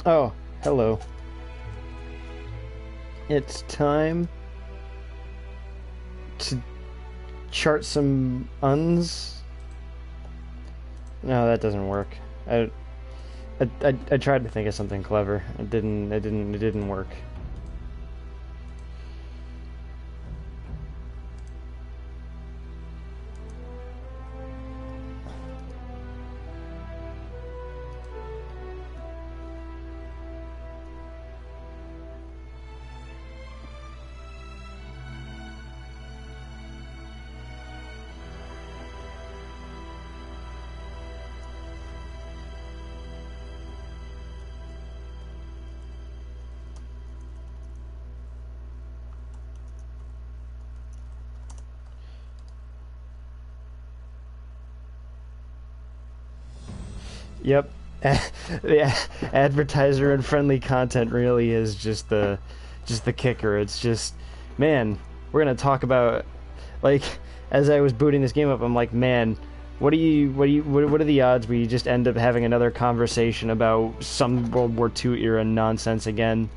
Oh, hello. It's time to chart some uns. No, that doesn't work. I tried to think of something clever. It didn't work. Yep. The advertiser and friendly content really is just the kicker. It's just, man, we're gonna talk about, like, as I was booting this game up, I'm like, man, what are the odds we just end up having another conversation about some World War II era nonsense again?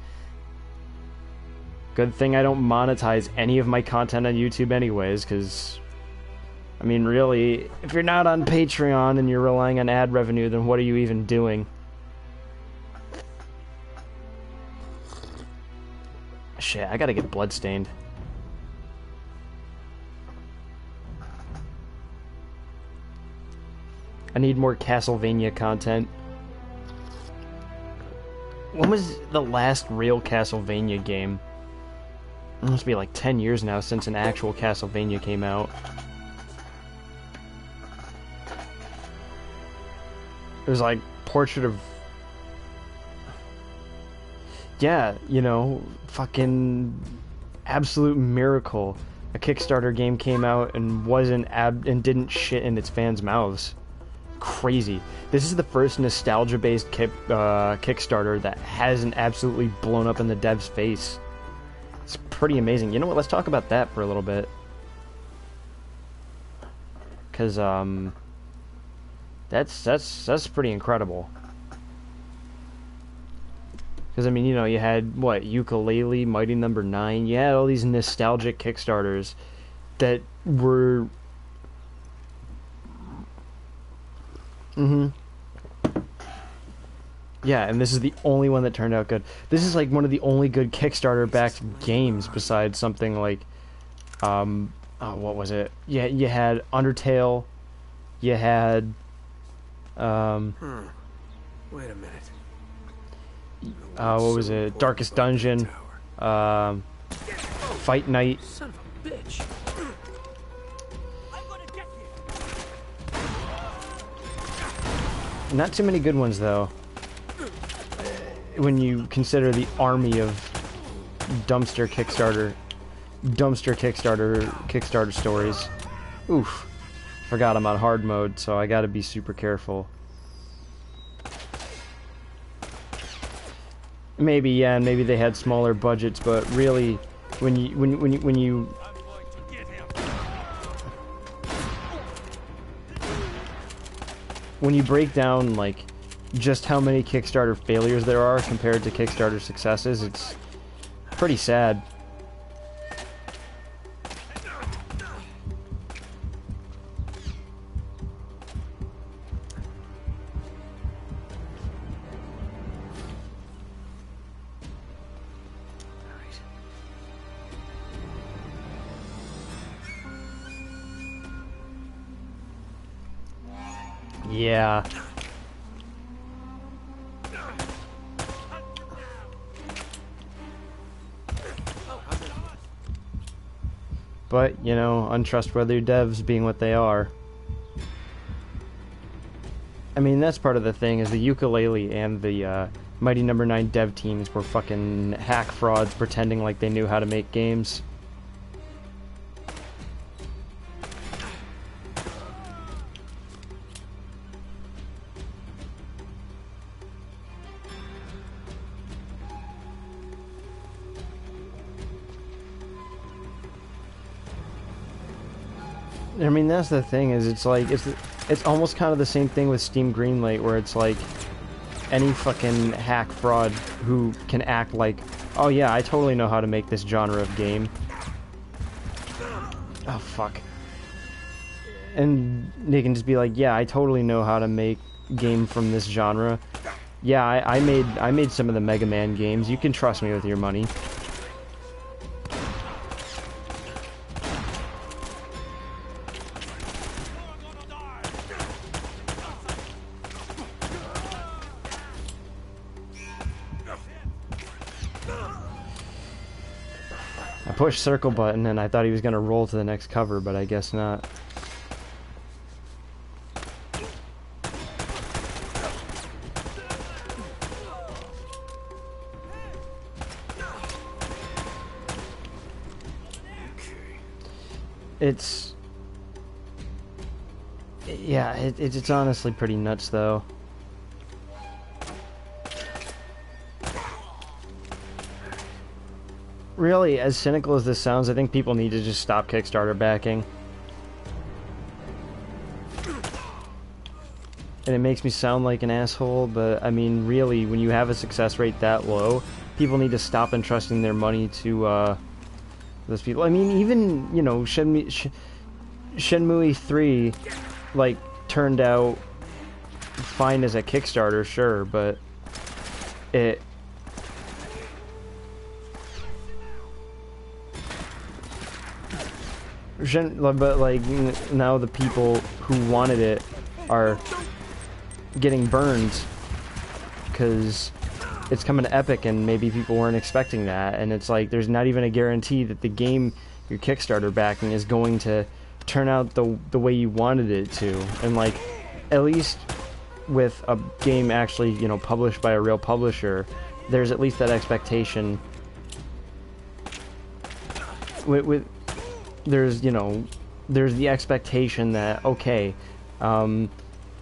Good thing I don't monetize any of my content on YouTube anyways, because I mean, really, if you're not on Patreon and you're relying on ad revenue, then what are you even doing? Shit, I gotta get bloodstained. I need more Castlevania content. When was the last real Castlevania game? It must be like 10 years now since an actual Castlevania came out. It was like Portrait of... Yeah, you know, fucking absolute miracle. A Kickstarter game came out and and didn't shit in its fans' mouths. Crazy. This is the first nostalgia-based Kickstarter that hasn't absolutely blown up in the dev's face. It's pretty amazing. You know what? Let's talk about that for a little bit. Because, That's pretty incredible. Because, I mean, you know, you had, what, Yooka-Laylee, Mighty Number 9, you had all these nostalgic Kickstarters that were... Yeah, and this is the only one that turned out good. This is, like, one of the only good Kickstarter-backed games besides something like, oh, what was it? Yeah, you had Undertale, you had... Wait a minute. What was it? Darkest Dungeon. Fight Night. Son of a bitch. Not too many good ones though. When you consider the army of dumpster Kickstarter stories. Oof. Forgot I'm on hard mode, so I gotta be super careful. Maybe, yeah, maybe they had smaller budgets, but really, when you break down, like, just how many Kickstarter failures there are compared to Kickstarter successes, it's pretty sad. Yeah. But, you know, untrustworthy devs being what they are. I mean, that's part of the thing, is the Yooka-Laylee and the Mighty Number 9 dev teams were fucking hack frauds pretending like they knew how to make games. I mean, that's the thing, is it's like, it's almost kind of the same thing with Steam Greenlight, where it's like, any fucking hack fraud who can act like, oh yeah, I totally know how to make this genre of game. Oh fuck. And they can just be like, yeah, I totally know how to make game from this genre. Yeah, I made some of the Mega Man games. You can trust me with your money. I pushed circle button and I thought he was gonna roll to the next cover, but I guess not. It's... yeah, it's honestly pretty nuts, though. Really, as cynical as this sounds, I think people need to just stop Kickstarter backing. And it makes me sound like an asshole, but I mean, really, when you have a success rate that low, people need to stop entrusting their money to, those people. I mean, even, you know, Shenmue 3, like, turned out fine as a Kickstarter, sure, but it... but, like, now the people who wanted it are getting burned because it's coming to Epic and maybe people weren't expecting that, and it's like there's not even a guarantee that the game you're Kickstarter backing is going to turn out the way you wanted it to. And like, at least with a game actually, you know, published by a real publisher, there's at least that expectation with there's, you know, there's the expectation that, okay,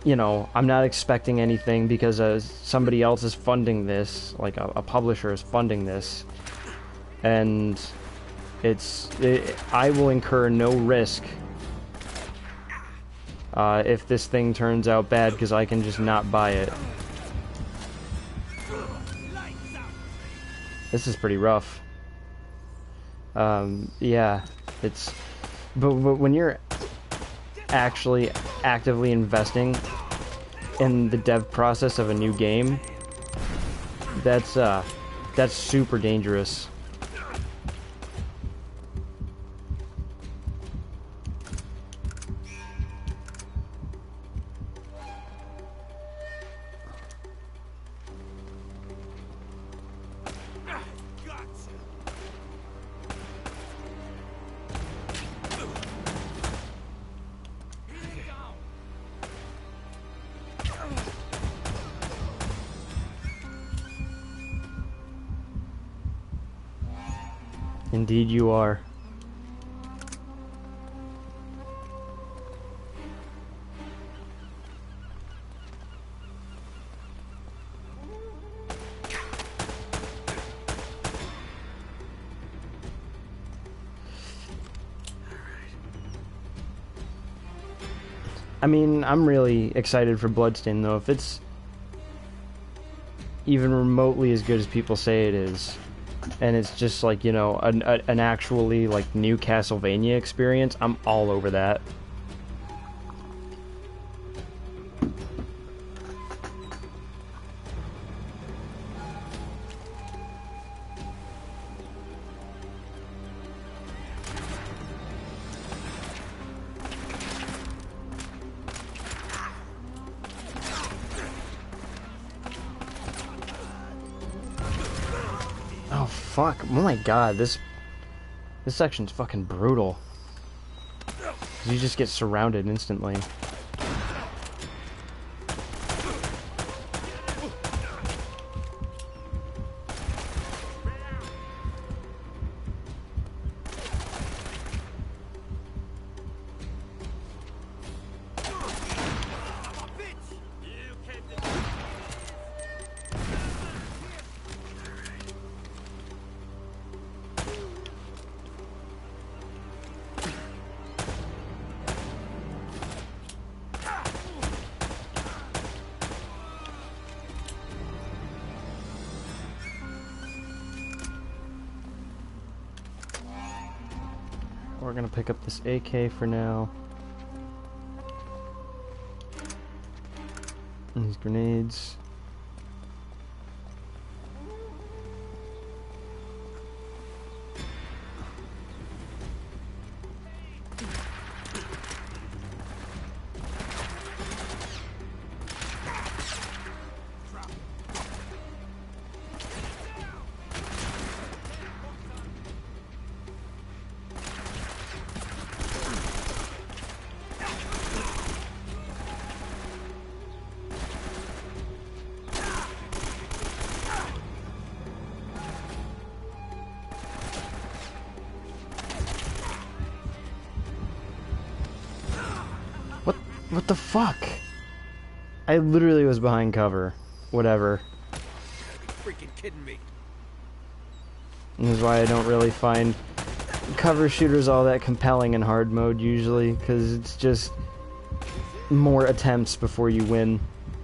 you know, I'm not expecting anything because somebody else is funding this, like a publisher is funding this, and I will incur no risk if this thing turns out bad because I can just not buy it. This is pretty rough. Yeah, it's... But when you're actually actively investing in the dev process of a new game, that's super dangerous. Indeed you are. I mean, I'm really excited for Bloodstain, though. If it's even remotely as good as people say it is, and it's just like, you know, an actually like new Castlevania experience, I'm all over that. Oh fuck! Oh my god, this section's fucking brutal. You just get surrounded instantly. We're gonna pick up this AK for now. And these grenades. What the fuck? I literally was behind cover. Whatever. You gotta be freaking kidding me. And this is why I don't really find cover shooters all that compelling in hard mode usually, because it's just more attempts before you win.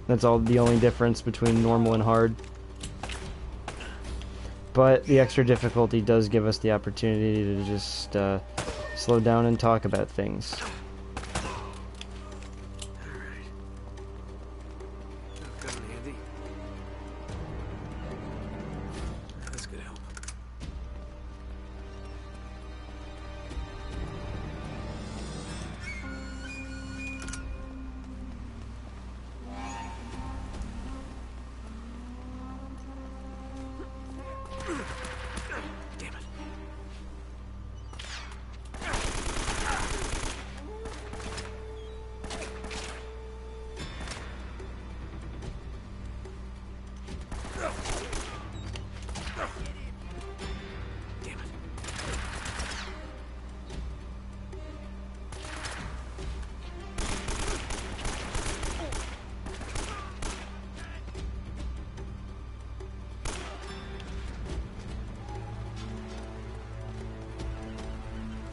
That's all the only difference between normal and hard. But the extra difficulty does give us the opportunity to just slow down and talk about things.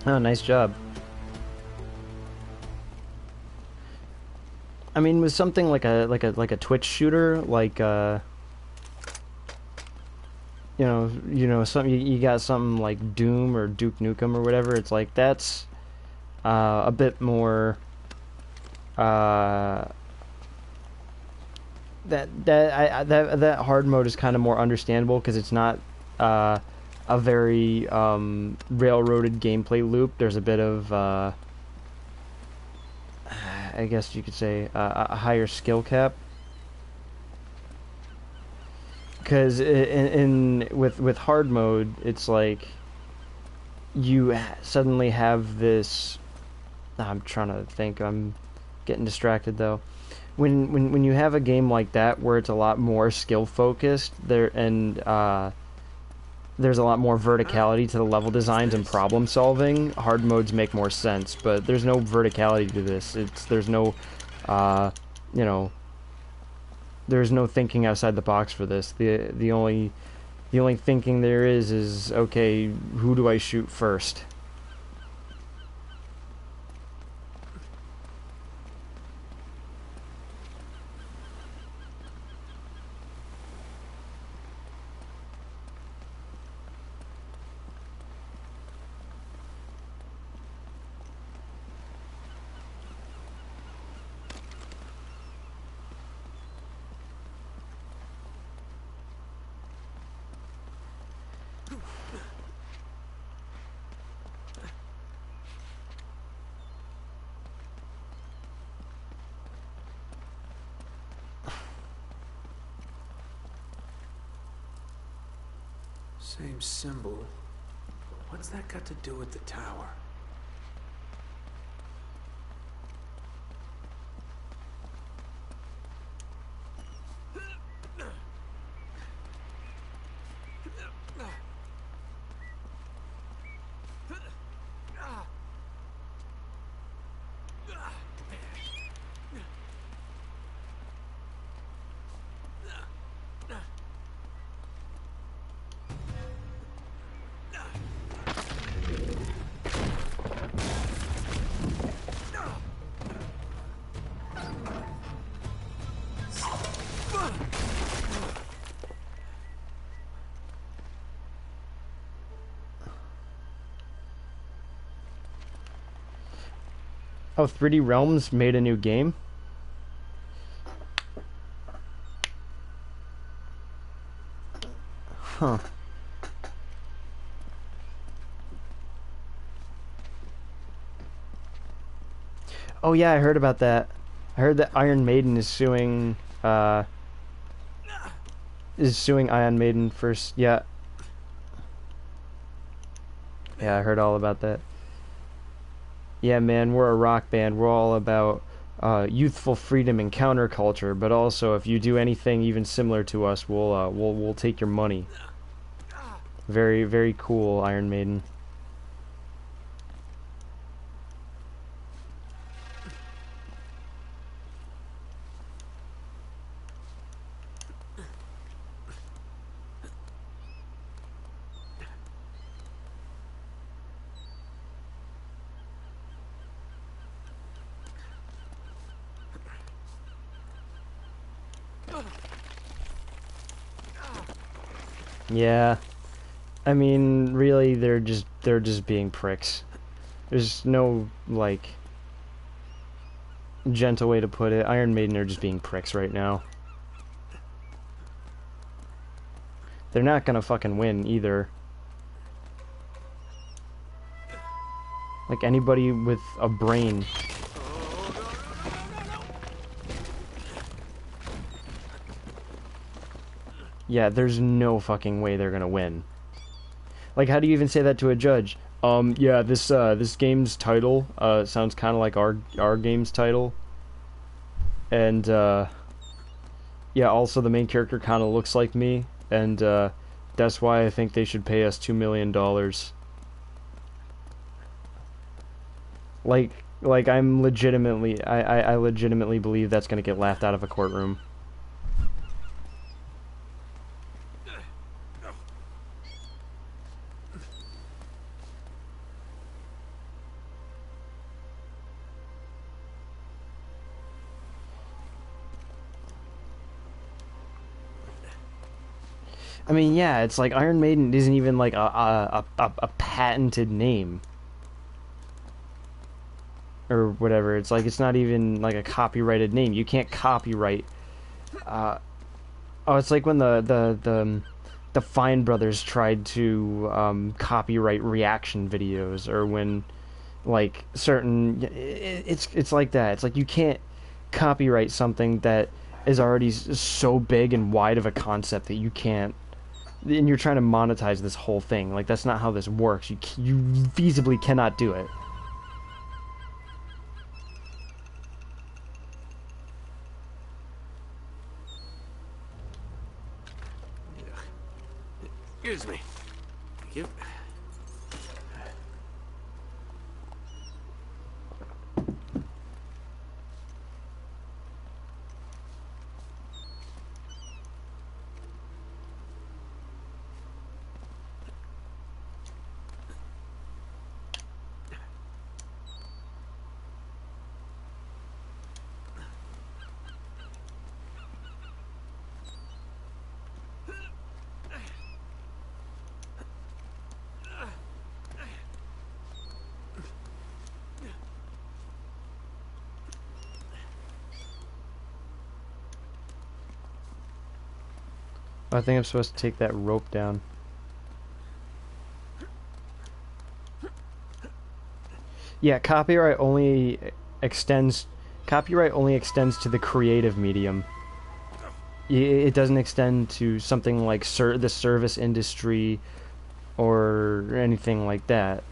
Oh, nice job. I mean, with something like a Twitch shooter, like something you got something like Doom or Duke Nukem or whatever. It's like that's a bit more that hard mode is kind of more understandable because it's not a very railroaded gameplay loop. There's a bit of I guess you could say a higher skill cap, because with hard mode it's like you suddenly have this. I'm trying to think. I'm getting distracted though. When you have a game like that where it's a lot more skill focused there's a lot more verticality to the level designs and problem solving. Hard modes make more sense, but there's no verticality to this. There's no there's no thinking outside the box for this. The only thinking there is okay, who do I shoot first? Same symbol. What's that got to do with the tower? Oh, 3D Realms made a new game? Huh. Oh yeah, I heard about that. I heard that Iron Maiden is suing Iron Maiden first. Yeah. Yeah, I heard all about that. Yeah, man, we're a rock band. We're all about youthful freedom and counterculture, but also if you do anything even similar to us, we'll take your money. Very very cool, Iron Maiden. Yeah. I mean, really they're just being pricks. There's no like gentle way to put it. Iron Maiden are just being pricks right now. They're not gonna fucking win either. Like anybody with a brain. Yeah, there's no fucking way they're gonna win. Like, how do you even say that to a judge? Yeah, this game's title sounds kind of like our game's title, and yeah, also the main character kind of looks like me, and that's why I think they should pay us $2 million. Like, I legitimately believe that's gonna get laughed out of a courtroom. I mean, yeah, it's like Iron Maiden isn't even like a patented name or whatever. It's like it's not even like a copyrighted name. You can't copyright. Uh, oh, it's like when the Fine Brothers tried to copyright reaction videos, or when like certain it's like that. It's like you can't copyright something that is already so big and wide of a concept that you can't, and you're trying to monetize this whole thing. Like that's not how this works. You feasibly cannot do it. Excuse me. Thank you. I think I'm supposed to take that rope down. Yeah, extends copyright only extends to the creative medium. It doesn't extend to something like the service industry or anything like that.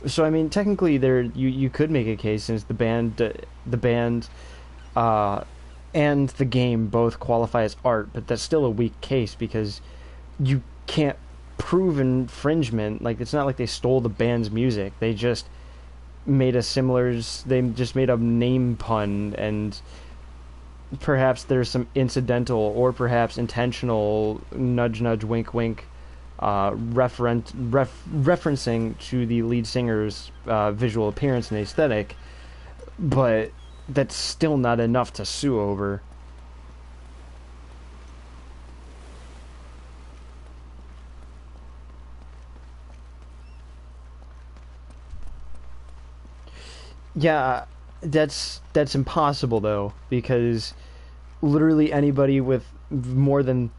So I mean, technically, you could make a case since the band uh, and the game both qualify as art, but that's still a weak case because you can't prove infringement. Like it's not like they stole the band's music; they just made a similar. They just made a name pun, and perhaps there's some incidental or perhaps intentional nudge, nudge, wink, wink. Referencing to the lead singer's visual appearance and aesthetic, but that's still not enough to sue over. Yeah, that's impossible though, because literally anybody with more than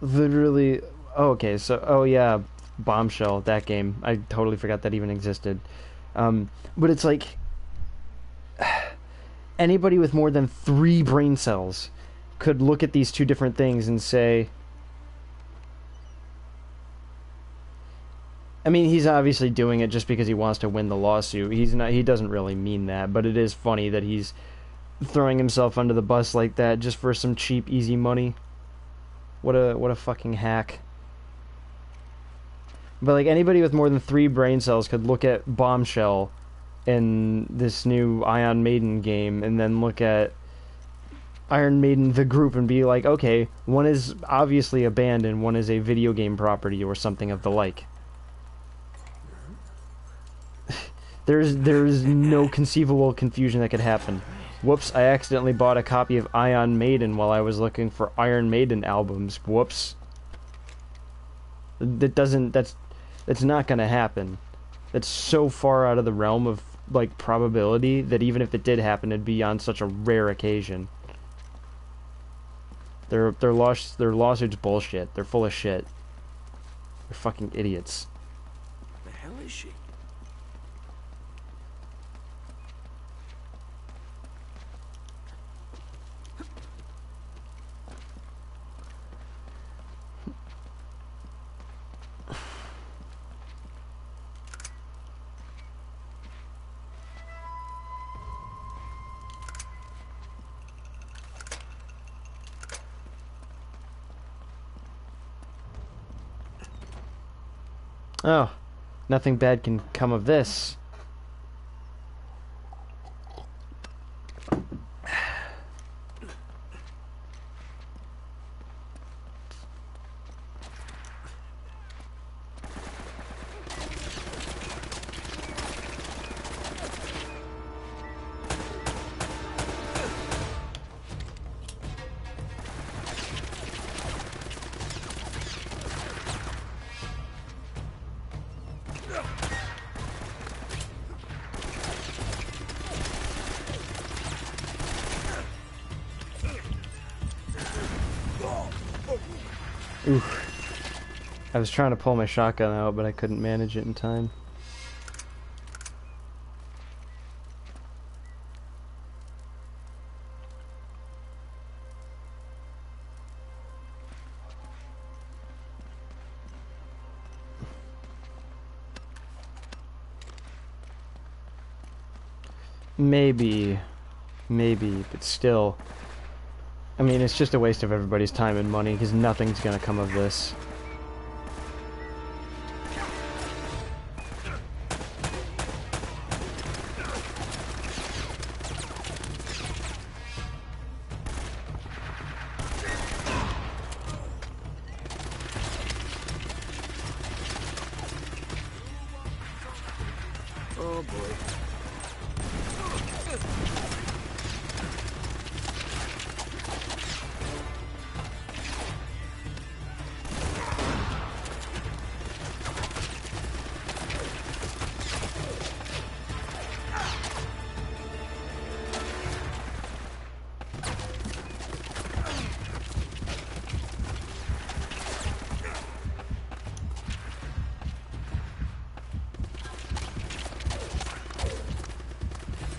literally. Oh, okay, so oh yeah, Bombshell, that game. I totally forgot that even existed. But it's like anybody with more than 3 brain cells could look at these two different things and say, I mean, he's obviously doing it just because he wants to win the lawsuit. He's not. He doesn't really mean that, but it is funny that he's throwing himself under the bus like that just for some cheap, easy money. What a fucking hack. But like anybody with more than 3 brain cells could look at Bombshell in this new Iron Maiden game, and then look at Iron Maiden the group and be like, okay, one is obviously a band and one is a video game property or something of the like. There's no conceivable confusion that could happen. Whoops, I accidentally bought a copy of Iron Maiden while I was looking for Iron Maiden albums. Whoops. That's not gonna happen. That's so far out of the realm of like probability that even if it did happen, it'd be on such a rare occasion. Their lawsuits bullshit. They're full of shit. They're fucking idiots. The hell is she? Oh, nothing bad can come of this. Oof. I was trying to pull my shotgun out, but I couldn't manage it in time. Maybe, but still. I mean, it's just a waste of everybody's time and money, because nothing's gonna come of this. Oh boy.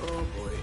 Oh boy.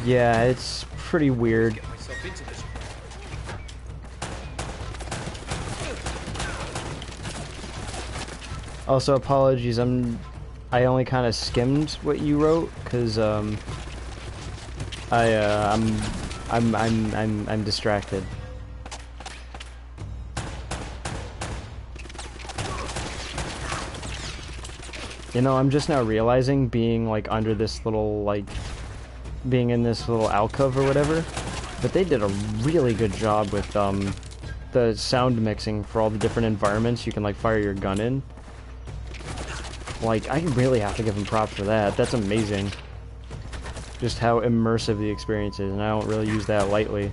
Yeah, it's pretty weird. Get myself into this. Also, apologies, I'm I only kind of skimmed what you wrote because I'm distracted. You know, I'm just now realizing being like under this little like being in this little alcove or whatever, but they did a really good job with the sound mixing for all the different environments you can like fire your gun in. Like, I really have to give them props for that. That's amazing. Just how immersive the experience is, and I don't really use that lightly.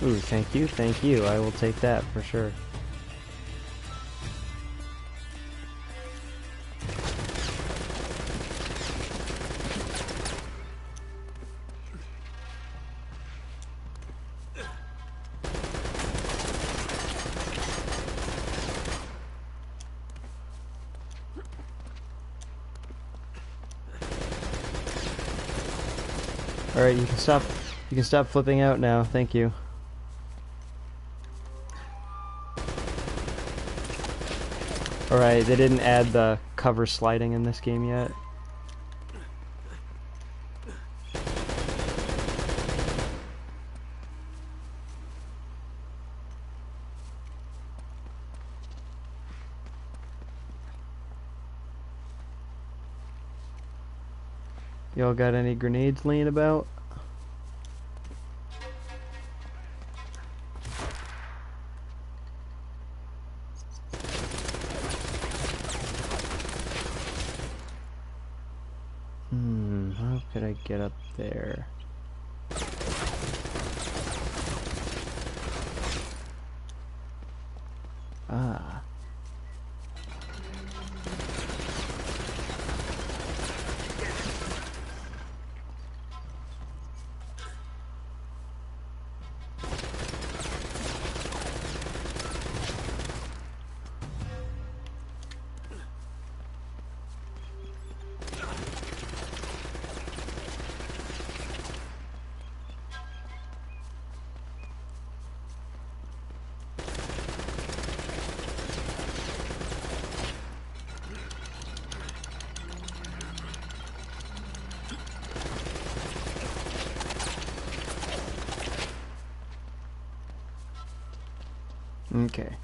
Ooh, thank you, thank you. I will take that for sure. Alright, you can stop flipping out now, thank you. Alright, they didn't add the cover sliding in this game yet. Y'all got any grenades laying about? How could I get up there? Ah. Okay.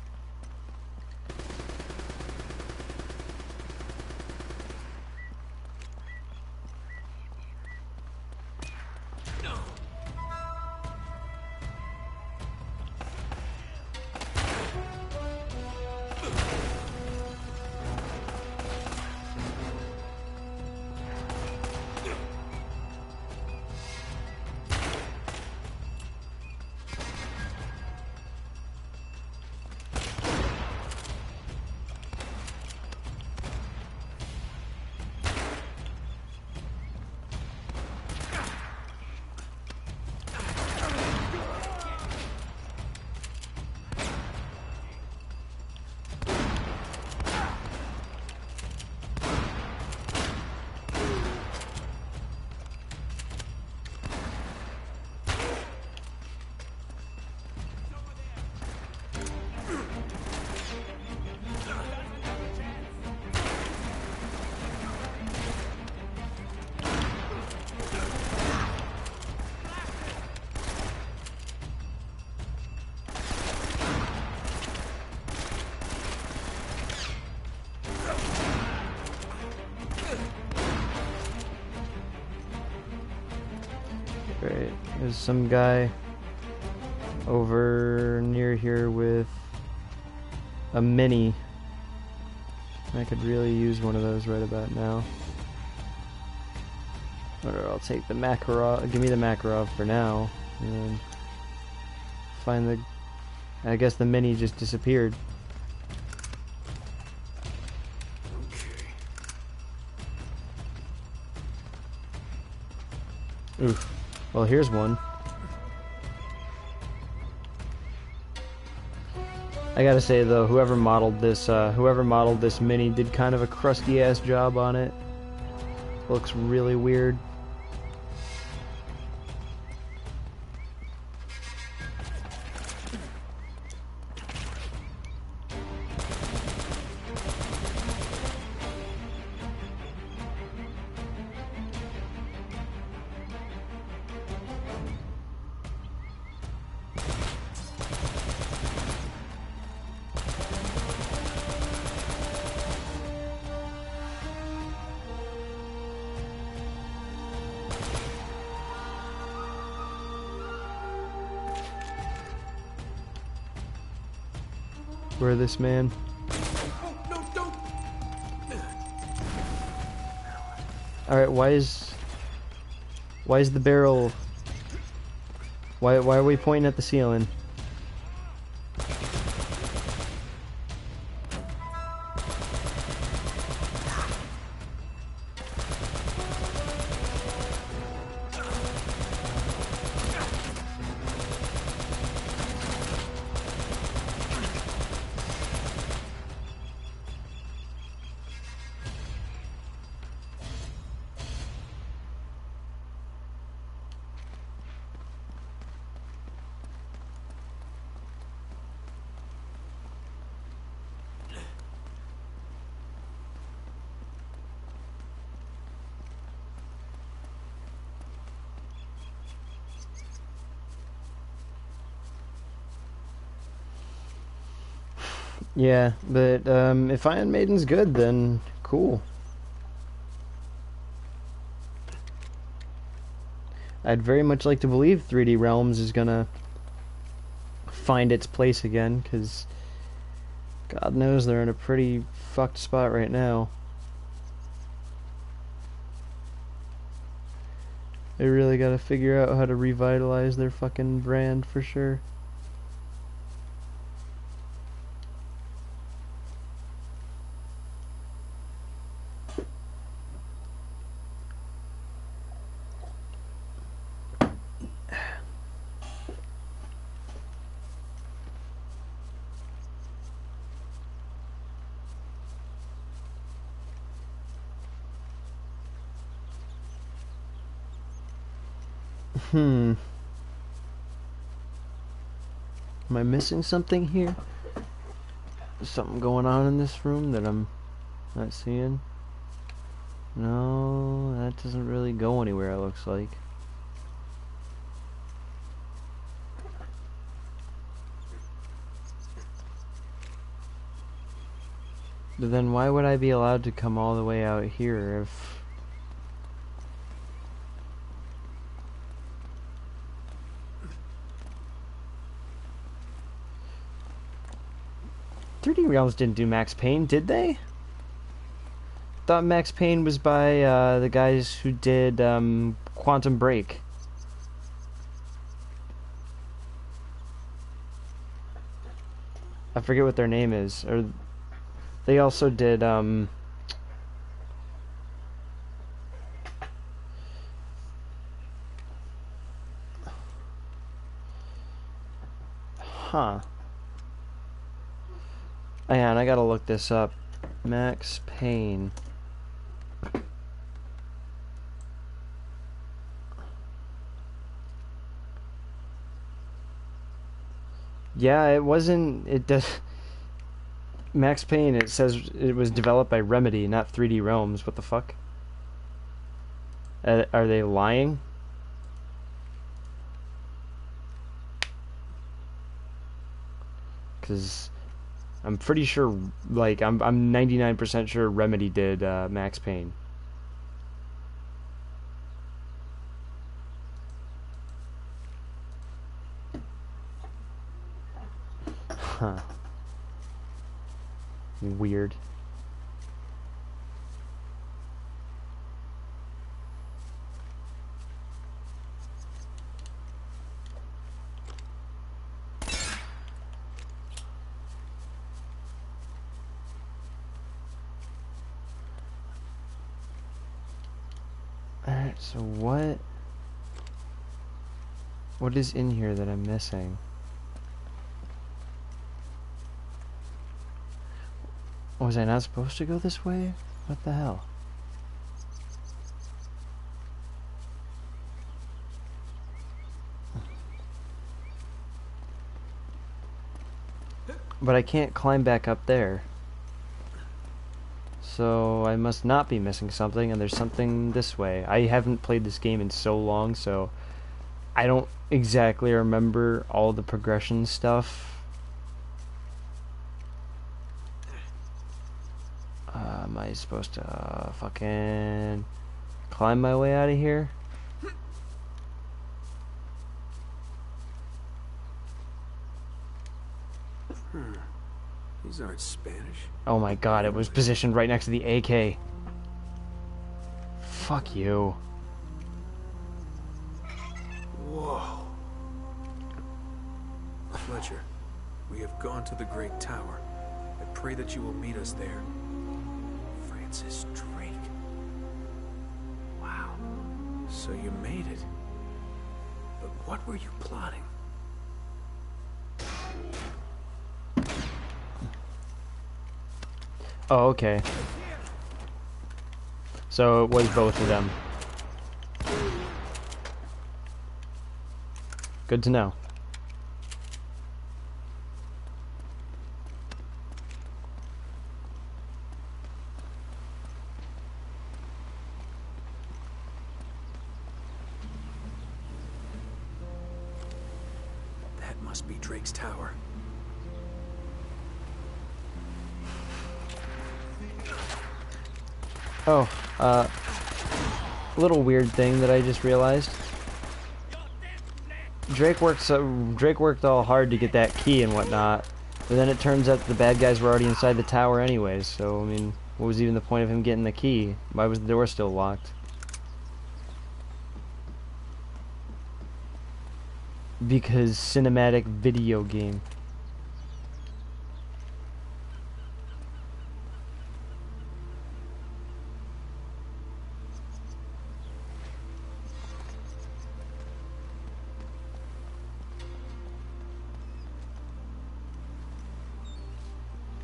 Great. There's some guy over near here with a mini. I could really use one of those right about now. Or I'll take the Makarov. Give me the Makarov for now. And then find the... I guess the mini just disappeared. Oof. Well, here's one. I gotta say though, whoever modeled this mini did kind of a crusty ass job on it. Looks really weird. Where this man? Oh, no, don't! Alright, why is the barrel... Why are we pointing at the ceiling? Yeah, but if Iron Maiden's good, then cool. I'd very much like to believe 3D Realms is gonna find its place again, because God knows they're in a pretty fucked spot right now. They really gotta figure out how to revitalize their fucking brand for sure. Am I missing something here? Is something going on in this room that I'm not seeing? No, that doesn't really go anywhere, it looks like. But then why would I be allowed to come all the way out here if... "3D Realms didn't do Max Payne, did they?" Thought Max Payne was by the guys who did Quantum Break. I forget what their name is. Or they also did huh. Hang on, I gotta look this up. Max Payne. Yeah, it wasn't. It does. Max Payne. It says it was developed by Remedy, not 3D Realms. What the fuck? Are they lying? Because I'm pretty sure. Like I'm 99% sure Remedy did Max Payne. Huh. Weird. Alright, so what is in here that I'm missing? Was I not supposed to go this way? What the hell? But I can't climb back up there. So I must not be missing something, and there's something this way. I haven't played this game in so long, so I don't exactly remember all the progression stuff. Am I supposed to fucking climb my way out of here? These aren't Spanish. Oh my god, it was positioned right next to the AK. Fuck you. Whoa. Fletcher, we have gone to the Great Tower. I pray that you will meet us there. Francis Drake. Wow. So you made it. But what were you plotting? Oh, okay. So it was both of them. Good to know. That must be Drake's tower. Oh, little weird thing that I just realized. Drake worked all hard to get that key and whatnot, but then it turns out the bad guys were already inside the tower anyways, so, I mean, what was even the point of him getting the key? Why was the door still locked? Because cinematic video game.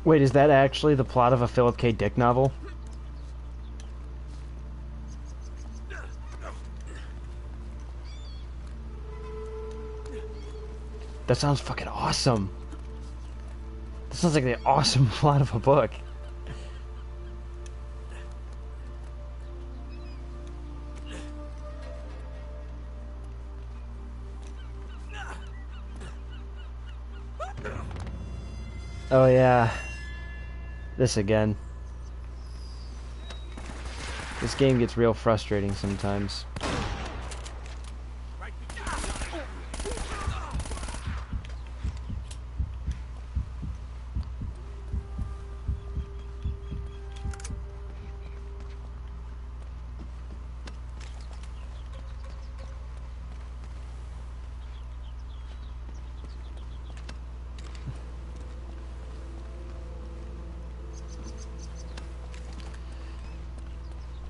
Wait, is that actually the plot of a Philip K. Dick novel? That sounds fucking awesome. That sounds like the awesome plot of a book. Oh yeah. This again. This game gets real frustrating sometimes.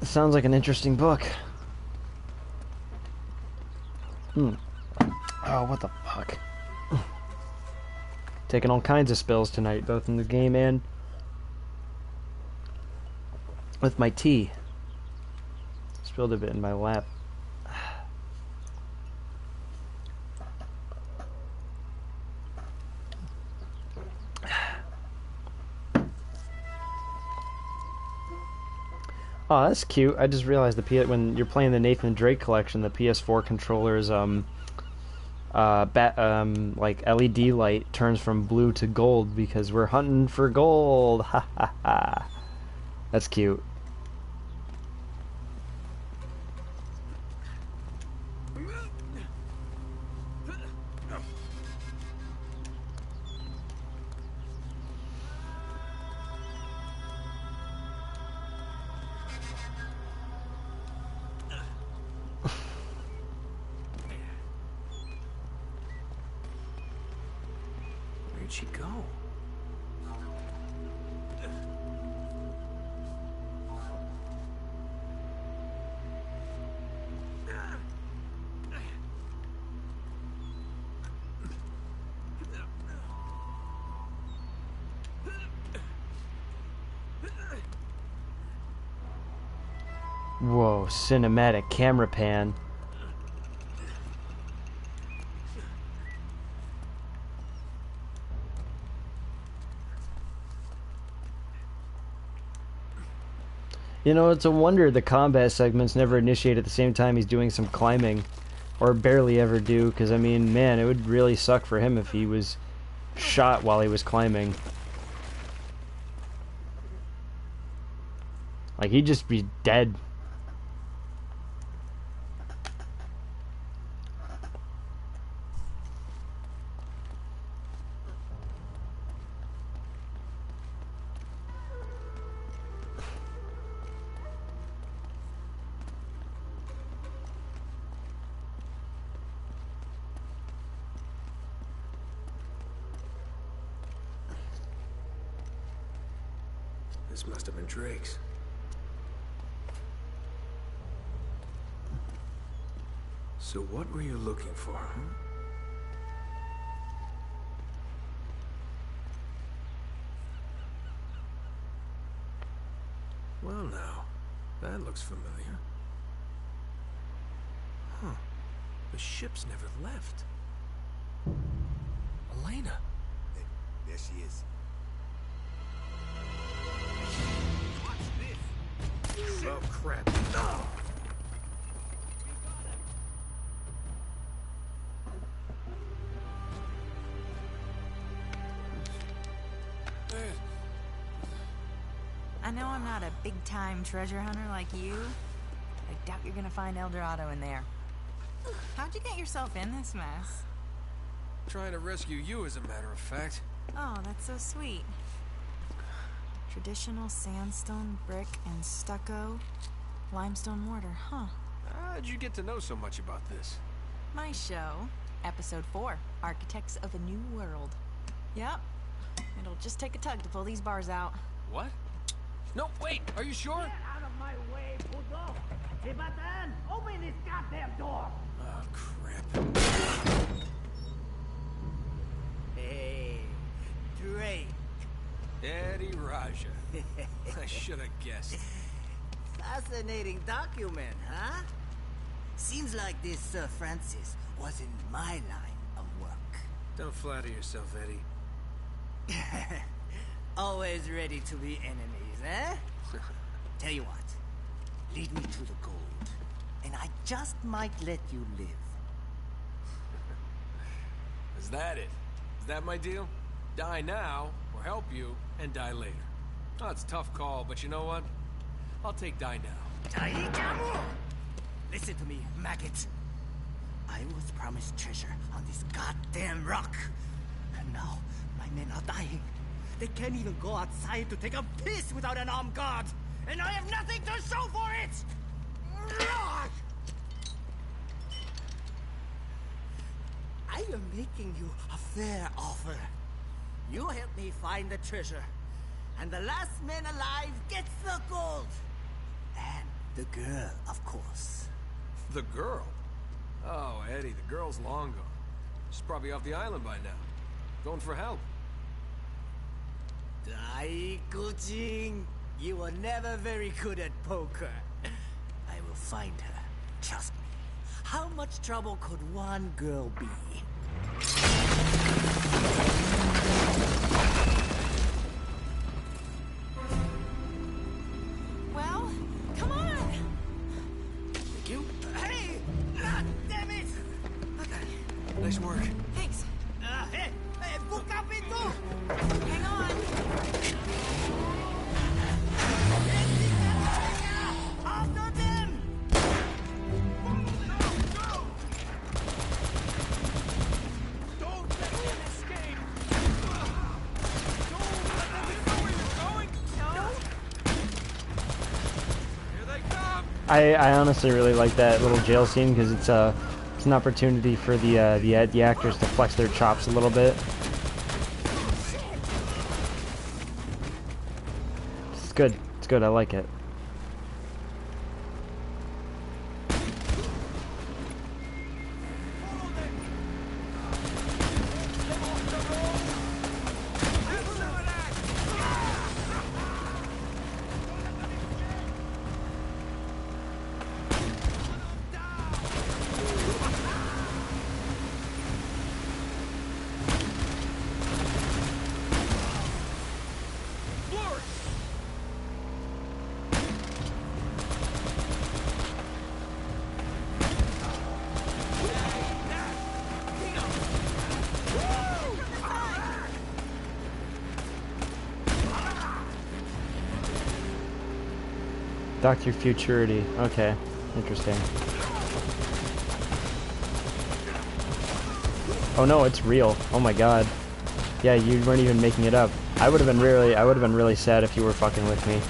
Sounds like an interesting book. Oh, what the fuck. Taking all kinds of spills tonight, both in the game and with my tea. Spilled a bit in my lap. Oh, that's cute. I just realized when you're playing the Nathan Drake collection, the PS4 controller's like LED light turns from blue to gold because we're hunting for gold. Ha ha ha. That's cute. Where'd she go? Whoa, cinematic camera pan. You know, it's a wonder the combat segments never initiate at the same time he's doing some climbing. Or barely ever do, because, I mean, man, it would really suck for him if he was shot while he was climbing. Like, he'd just be dead. This must have been Drake's. So what were you looking for, huh? Well now, that looks familiar. Huh. The ship's never left. Elena. There she is. Oh, crap. No! I know I'm not a big-time treasure hunter like you. I doubt you're gonna find El Dorado in there. How'd you get yourself in this mess? Trying to rescue you, as a matter of fact. Oh, that's so sweet. Traditional sandstone, brick, and stucco. Limestone mortar, huh? How'd you get to know so much about this? My show, Episode 4, Architects of a New World. Yep. It'll just take a tug to pull these bars out. What? No, wait, are you sure? Get out of my way, puto! Hey, Batan, open this goddamn door! Oh, crap. Hey, Drake. Eddie Raja. I should have guessed. Fascinating document, huh? Seems like this Sir Francis was in my line of work. Don't flatter yourself, Eddie. Always ready to be enemies, eh? Tell you what, lead me to the gold, and I just might let you live. Is that it? Is that my deal? Die now, or help you, and die later. Oh, it's a tough call, but you know what? I'll take die now. Taikamu! Listen to me, maggot. I was promised treasure on this goddamn rock. And now, my men are dying. They can't even go outside to take a piss without an armed guard. And I have nothing to show for it! I am making you a fair offer. You help me find the treasure, and the last man alive gets the gold. And the girl, of course. The girl? Oh, Eddie, the girl's long gone. She's probably off the island by now. Going for help. Daikuchin, you were never very good at poker. I will find her. Trust me. How much trouble could one girl be? Well, come on! Thank you. Hey! God damn it! Nice work. Thanks. Hey! Hey! Buka pintu! Hang on. After them! Don't let them escape! Don't let them know where you're going! No? Here they come! I honestly really like that little jail scene because it's an opportunity for the actors to flex their chops a little bit. It's good. It's good. I like it. Dr. Futurity. Okay. Interesting. Oh no, it's real. Oh my god. Yeah, you weren't even making it up. I would have been really sad if you were fucking with me.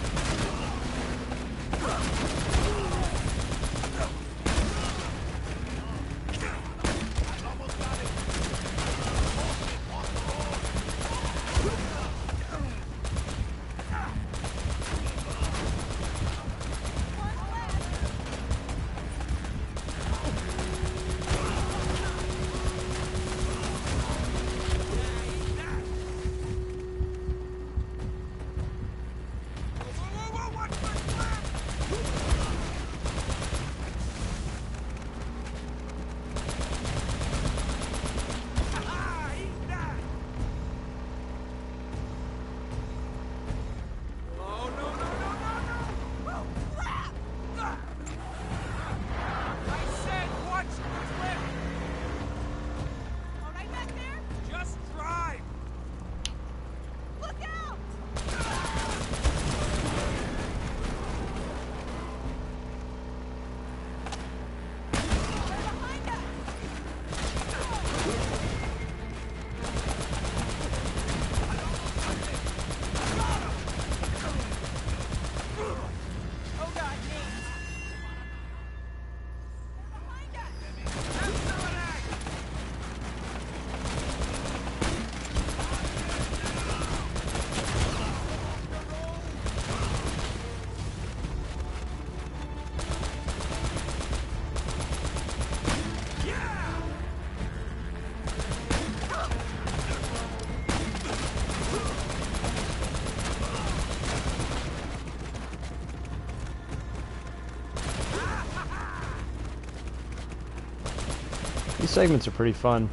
These segments are pretty fun.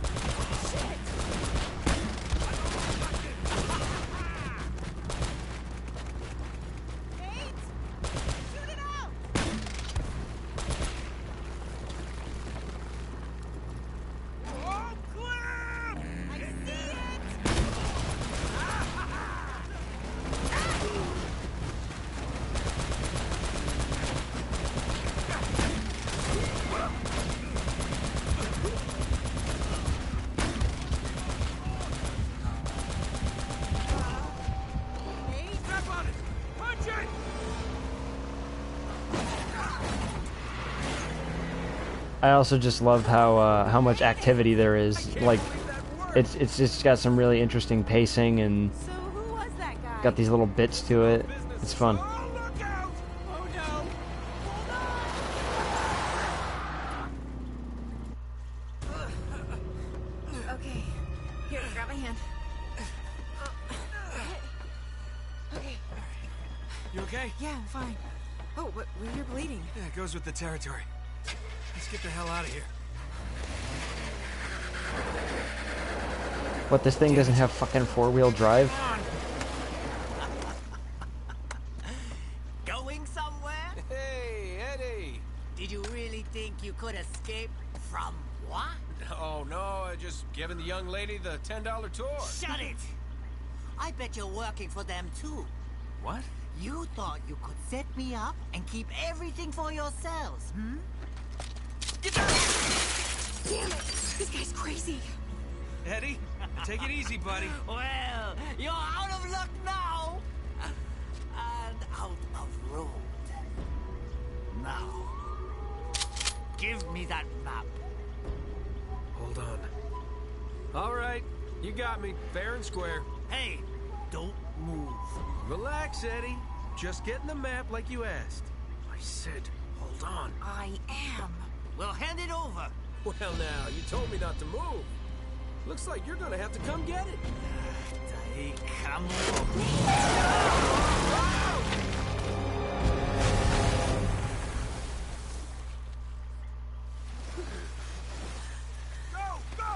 I also just love how much activity there is. Like, it's just got some really interesting pacing and So who was that guy? got these little bits to it. It's fun. Okay, here, grab my hand. Okay, You okay? yeah, I'm fine. Oh, but you're bleeding. Yeah, it goes with the territory. Let's get the hell out of here. What, this thing doesn't have fucking four-wheel drive? Going somewhere? Hey, Eddie! Did you really think you could escape from what? Oh, no, I just giving the young lady the $10 tour. Shut it! I bet you're working for them too. What? You thought you could set me up and keep everything for yourselves, hmm? Damn it! This guy's crazy. Eddie, take it easy, buddy. Well, you're out of luck now! And out of road. Now, give me that map. Hold on. All right, you got me, fair and square. Hey, don't move. Relax, Eddie. Just getting the map like you asked. I said, hold on. I am. Well, hand it over. Well, now, you told me not to move. Looks like you're gonna have to come get it. Hey, come on. Go, go!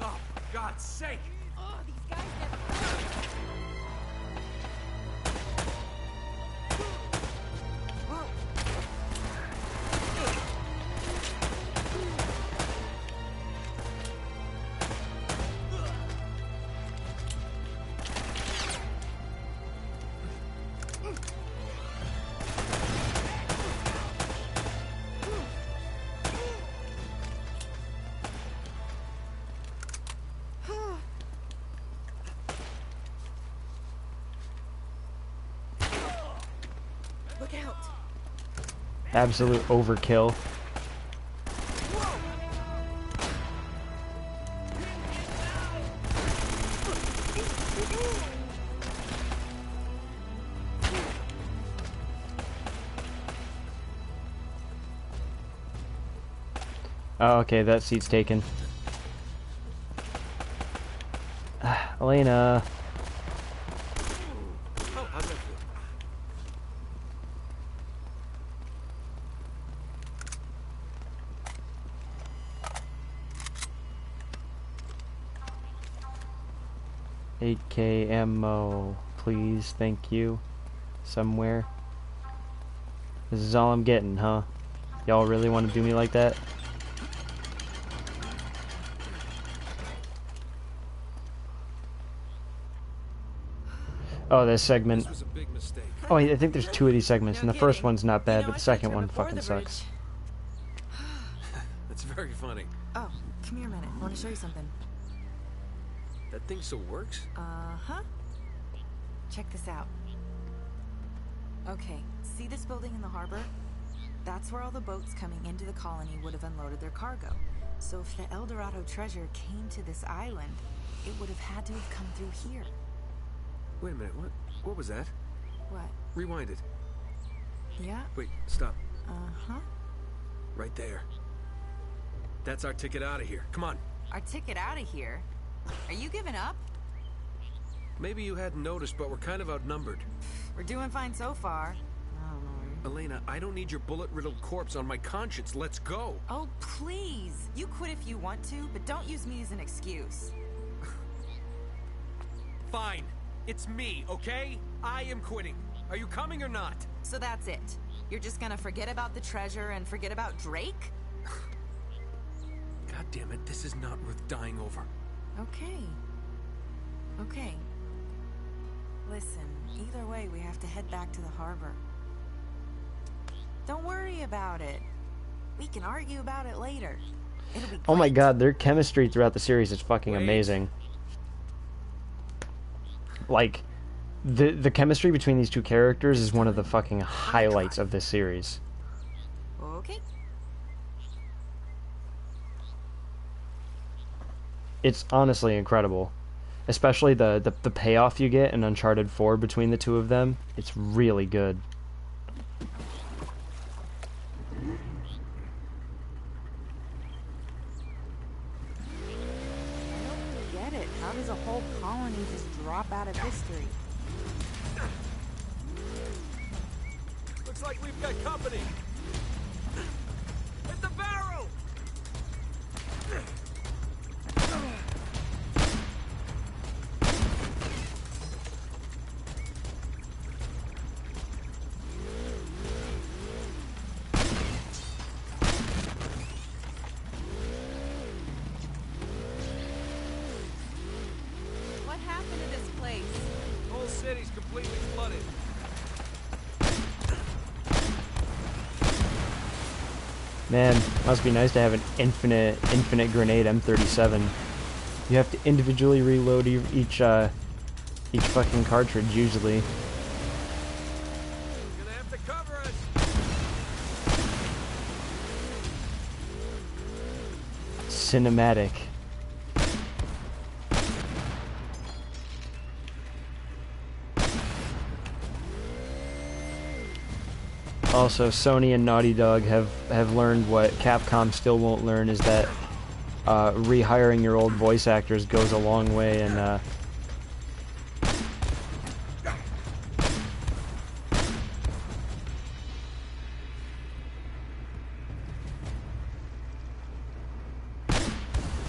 Oh, for God's sake! Oh, these guys never. Whoa. Absolute overkill. Oh, okay, that seat's taken. Elena. Oh, how's that feel? $8K ammo, please, thank you. Somewhere. This is all I'm getting, huh? Y'all really want to do me like that? Oh, this segment. This was a big mistake. Oh, I think there's two of these segments, and the first kidding. one's not bad, You know, but I the should've second turned one before fucking the sucks. That's very funny. Oh, come here a minute. I want to show you something. That thing still works? Uh-huh. Check this out. Okay, see this building in the harbor? That's where all the boats coming into the colony would have unloaded their cargo. So if the El Dorado treasure came to this island, it would have had to have come through here. Wait a minute, what was that? What? Rewind it. Yeah? Wait, stop. Uh-huh. Right there. That's our ticket out of here. Come on. Our ticket out of here? Are you giving up? Maybe you hadn't noticed, but we're kind of outnumbered. We're doing fine so far. I don't know. Elena, I don't need your bullet-riddled corpse on my conscience. Let's go. Oh, please. You quit if you want to, but don't use me as an excuse. Fine. It's me, okay? I am quitting. Are you coming or not? So that's it. You're just gonna forget about the treasure and forget about Drake? God damn it, this is not worth dying over. Okay. Okay. Listen, either way, we have to head back to the harbor. Don't worry about it. We can argue about it later. It'll be great. Oh my god, their chemistry throughout the series is fucking Wait. amazing. Like, the chemistry between these two characters is one of the fucking highlights of this series. Okay. It's honestly incredible. Especially the payoff you get in Uncharted 4 between the two of them. It's really good. I don't get it. How does a whole colony just drop out of history? Looks like we've got company. Hit the barrel! What happened to this place? Whole city's completely flooded. Man, must be nice to have an infinite grenade M37. You have to individually reload each fucking cartridge usually. You're gonna have to cover us. Cinematic. Also, Sony and Naughty Dog have learned what Capcom still won't learn, is that rehiring your old voice actors goes a long way, and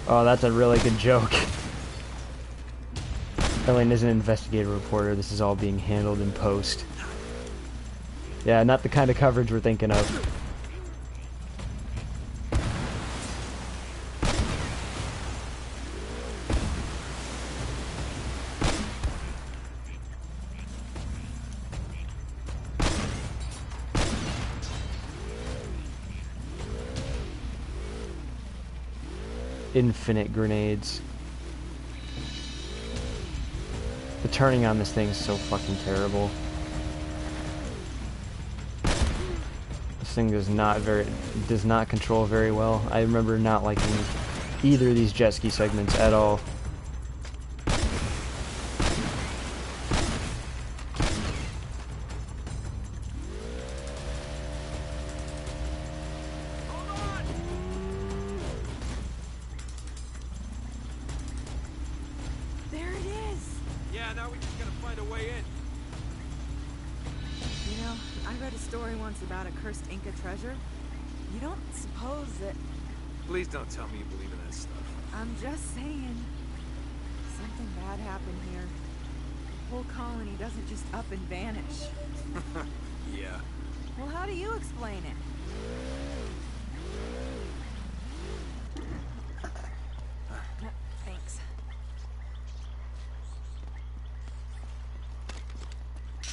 oh, that's a really good joke. Elaine is an investigative reporter. This is all being handled in post. Yeah, not the kind of coverage we're thinking of. Infinite grenades. The turning on this thing is so fucking terrible. thing does not control very well. I remember not liking either of these jet ski segments at all. There it is! Yeah, now we just gotta find a way in. You know, I read a story once about a cursed Inca treasure. You don't suppose that... Please don't tell me you believe in that stuff. I'm just saying. Something bad happened here. The whole colony doesn't just up and vanish. Yeah. Well, how do you explain it? Thanks.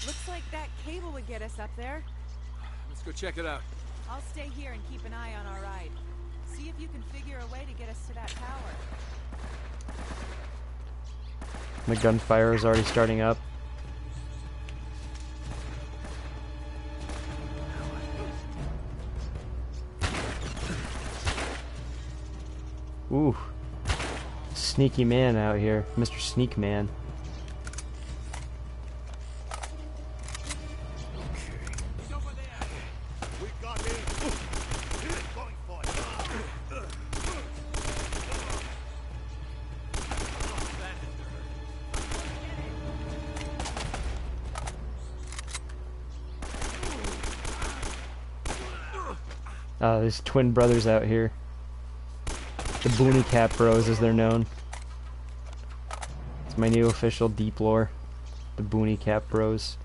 Looks like that cable would get us up there. Let's go check it out. I'll stay here and keep an eye on our ride. See if you can figure a way to get us to that tower. The gunfire is already starting up. Ooh. Sneaky man out here. Mr. Sneak Man. He's over there. We got him. Going for it. There's twin brothers out here. The Boonie Cat Bros, as they're known. It's my new official deep lore. The Boonie Cat Bros.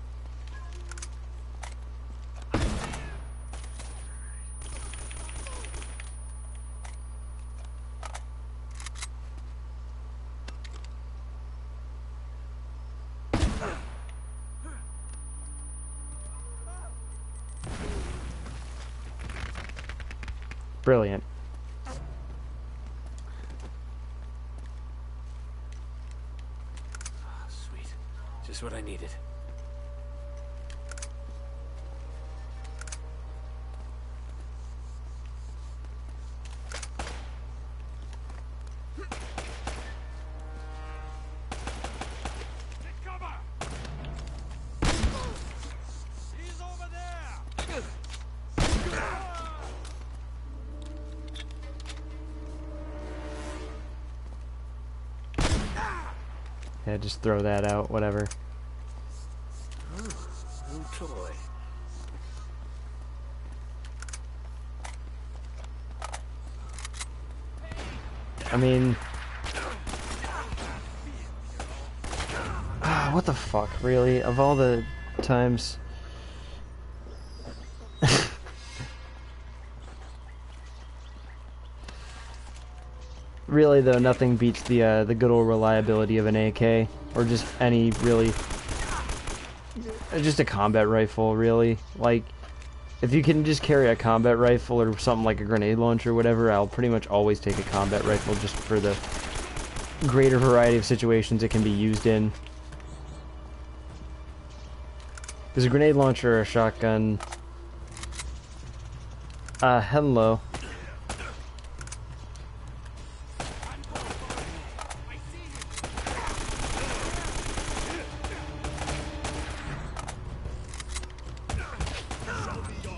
Brilliant. Sweet. Just what I needed. Take cover! He's over there! Yeah, just throw that out, whatever. New toy. I mean... what the fuck, really? Of all the times... Really, though, nothing beats the good old reliability of an AK, or just any really, just a combat rifle, really. Like, if you can just carry a combat rifle or something like a grenade launcher or whatever, I'll pretty much always take a combat rifle just for the greater variety of situations it can be used in. Because a grenade launcher or a shotgun... hello.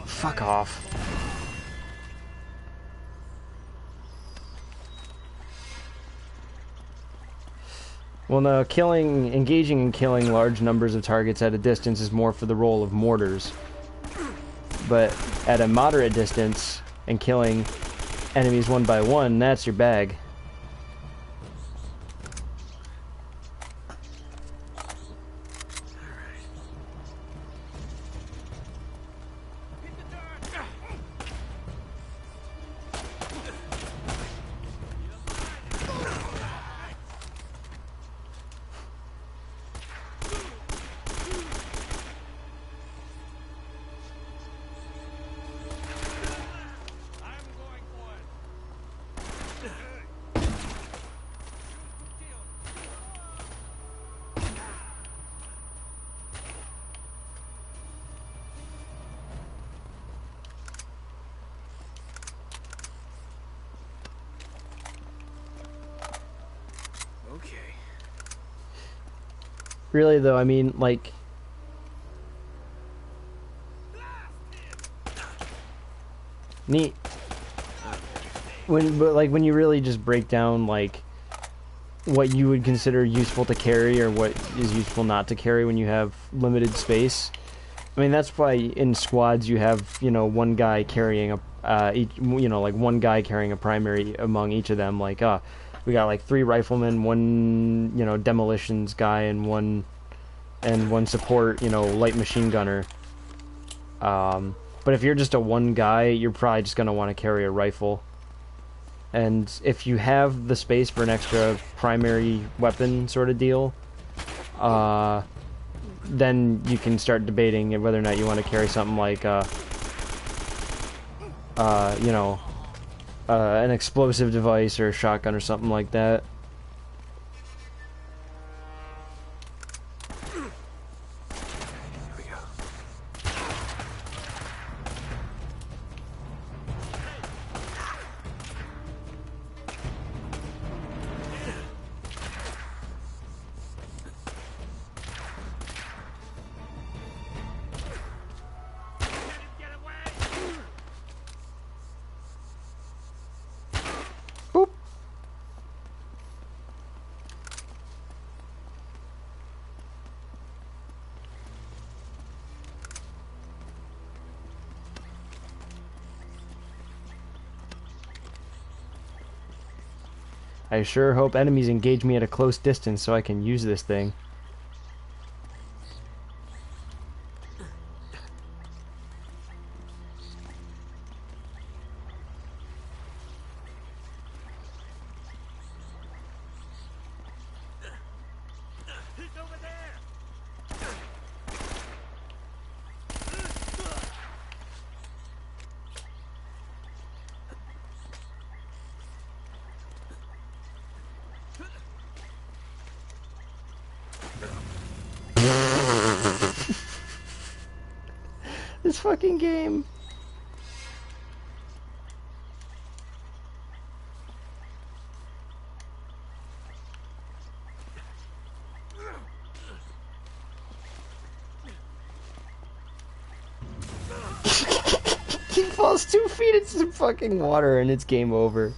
Fuck off. Well, no, engaging and killing large numbers of targets at a distance is more for the role of mortars. But at a moderate distance, and killing enemies one by one, that's your bag. really though, I mean, like, neat. When you really just break down like what you would consider useful to carry or what is useful not to carry when you have limited space. I mean, that's why in squads you have, you know, one guy carrying like one guy carrying a primary among each of them. Like, we got like 3 riflemen, one, you know, demolitions guy, and one support, you know, light machine gunner. But if you're just a one guy, you're probably just gonna want to carry a rifle. And if you have the space for an extra primary weapon sort of deal, then you can start debating whether or not you want to carry something like, you know, an explosive device or a shotgun or something like that. I sure hope enemies engage me at a close distance so I can use this thing. This fucking game. He falls 2 feet into some fucking water and it's game over.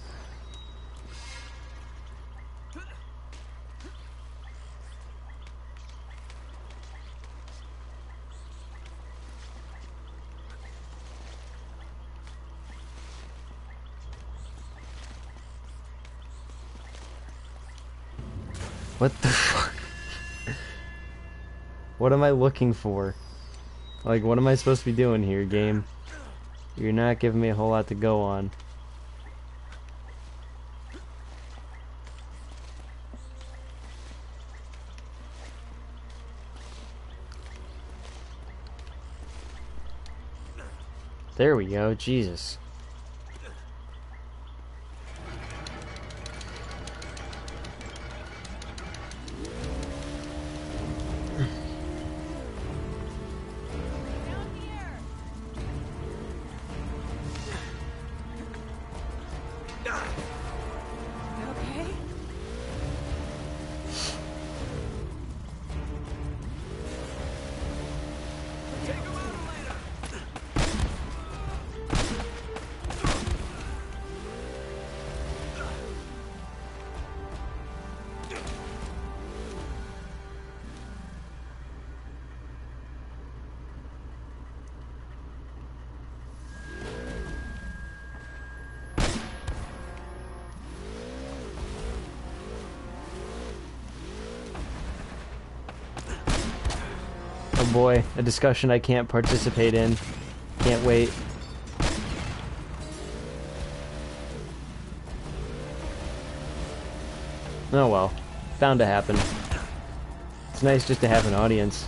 What the fuck? What am I looking for? Like, what am I supposed to be doing here, game? You're not giving me a whole lot to go on. There we go, Jesus. Oh boy, a discussion I can't participate in. Can't wait. Oh well, bound to happen. It's nice just to have an audience.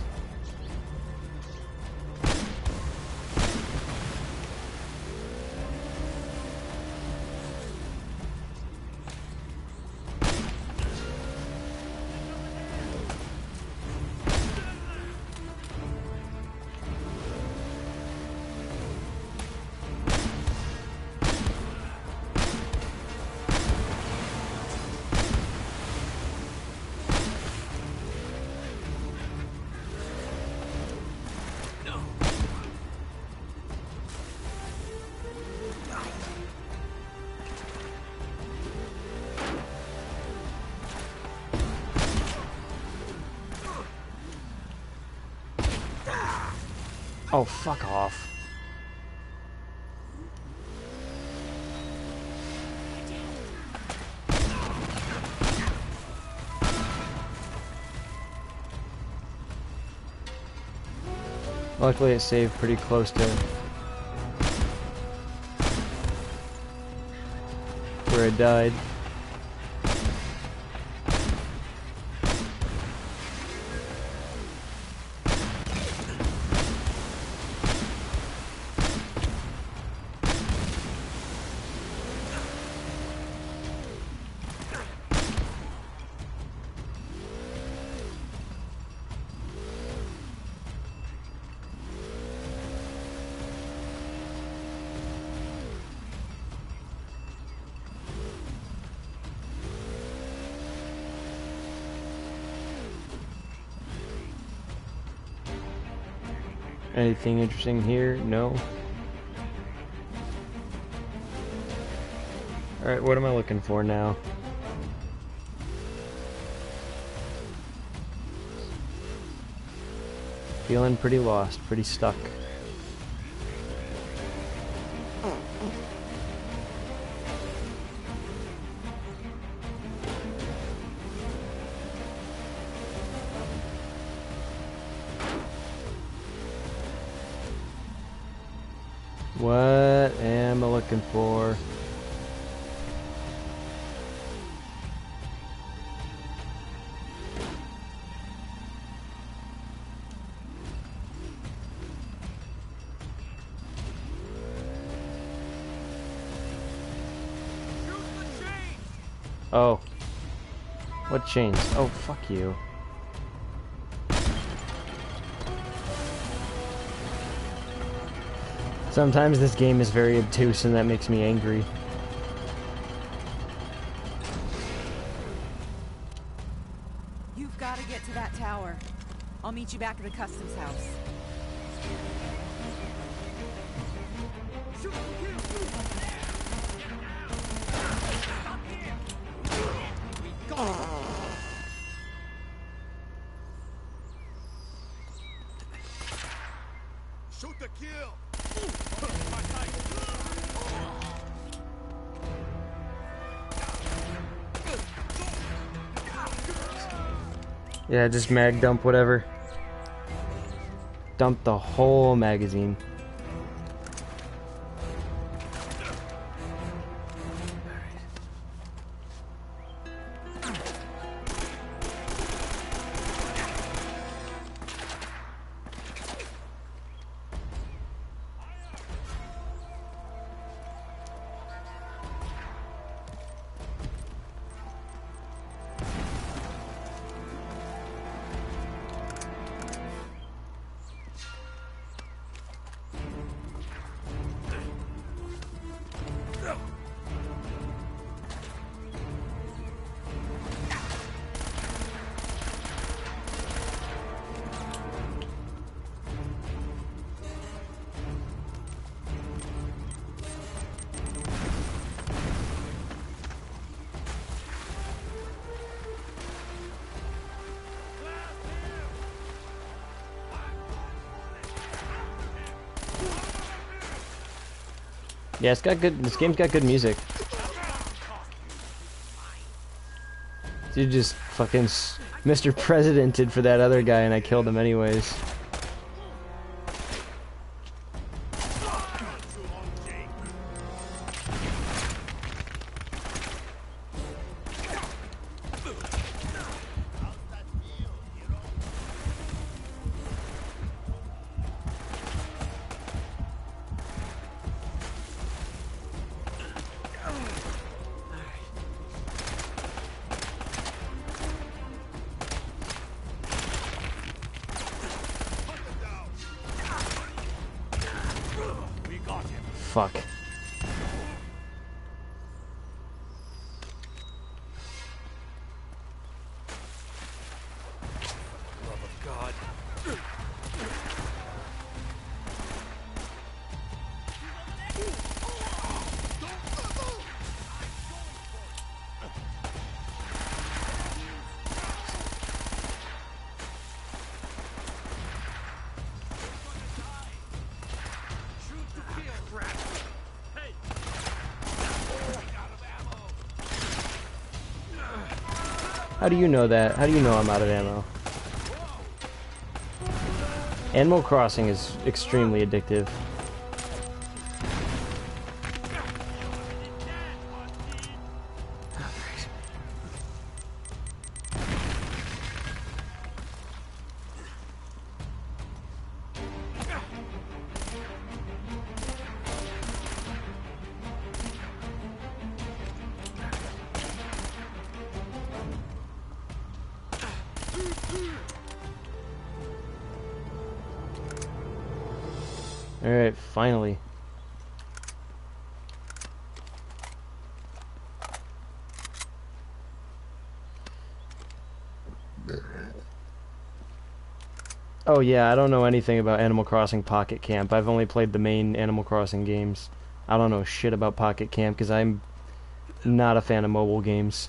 Oh, fuck off. Luckily it saved pretty close to where it died. Anything interesting here? No. Alright, what am I looking for now? Feeling pretty lost, pretty stuck. What am I looking for? Oh. What chains? Oh, fuck you. Sometimes this game is very obtuse and that makes me angry. You've got to get to that tower. I'll meet you back at the customs house. Shoot the kill! Yeah, just mag dump whatever. Dump the whole magazine. Yeah, it's got good. This game's got good music. Dude just fucking Mr. Presidented for that other guy, and I killed him anyways. Fuck. Love of God. How do you know that? How do you know I'm out of ammo? Animal Crossing is extremely addictive. Alright, finally. Oh yeah, I don't know anything about Animal Crossing Pocket Camp. I've only played the main Animal Crossing games. I don't know shit about Pocket Camp because I'm not a fan of mobile games.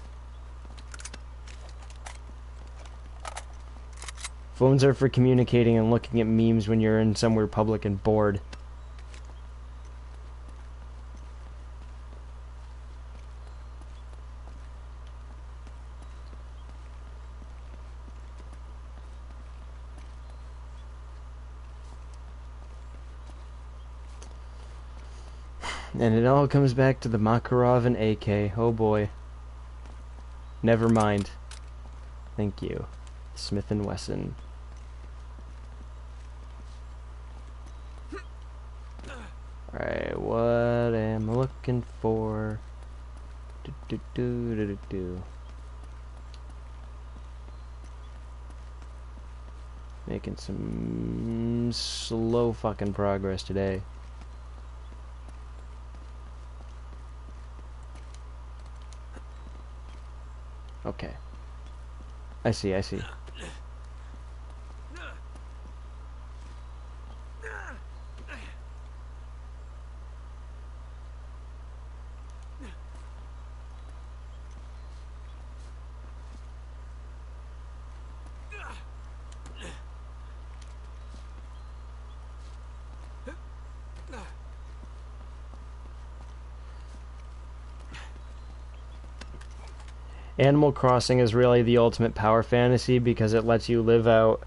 Phones are for communicating and looking at memes when you're in somewhere public and bored. And it all comes back to the Makarov and AK. Oh boy. Never mind. Thank you. Smith & Wesson. Alright, what am I looking for? Making some slow fucking progress today. Okay. I see, I see. Animal Crossing is really the ultimate power fantasy because it lets you live out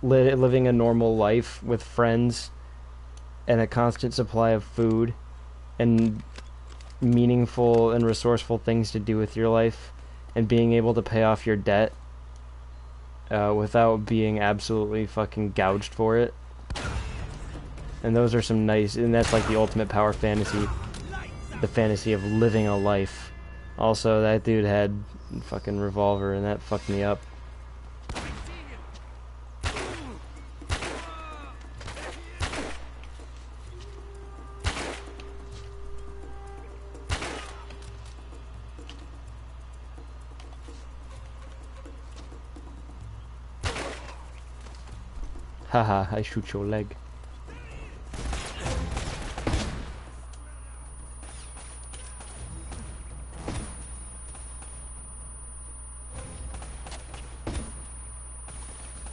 living a normal life with friends and a constant supply of food and meaningful and resourceful things to do with your life and being able to pay off your debt without being absolutely fucking gouged for it. And those are some nice, and that's like the ultimate power fantasy, the fantasy of living a life. Also, that dude had fucking revolver, and that fucked me up. Haha, I shoot your leg.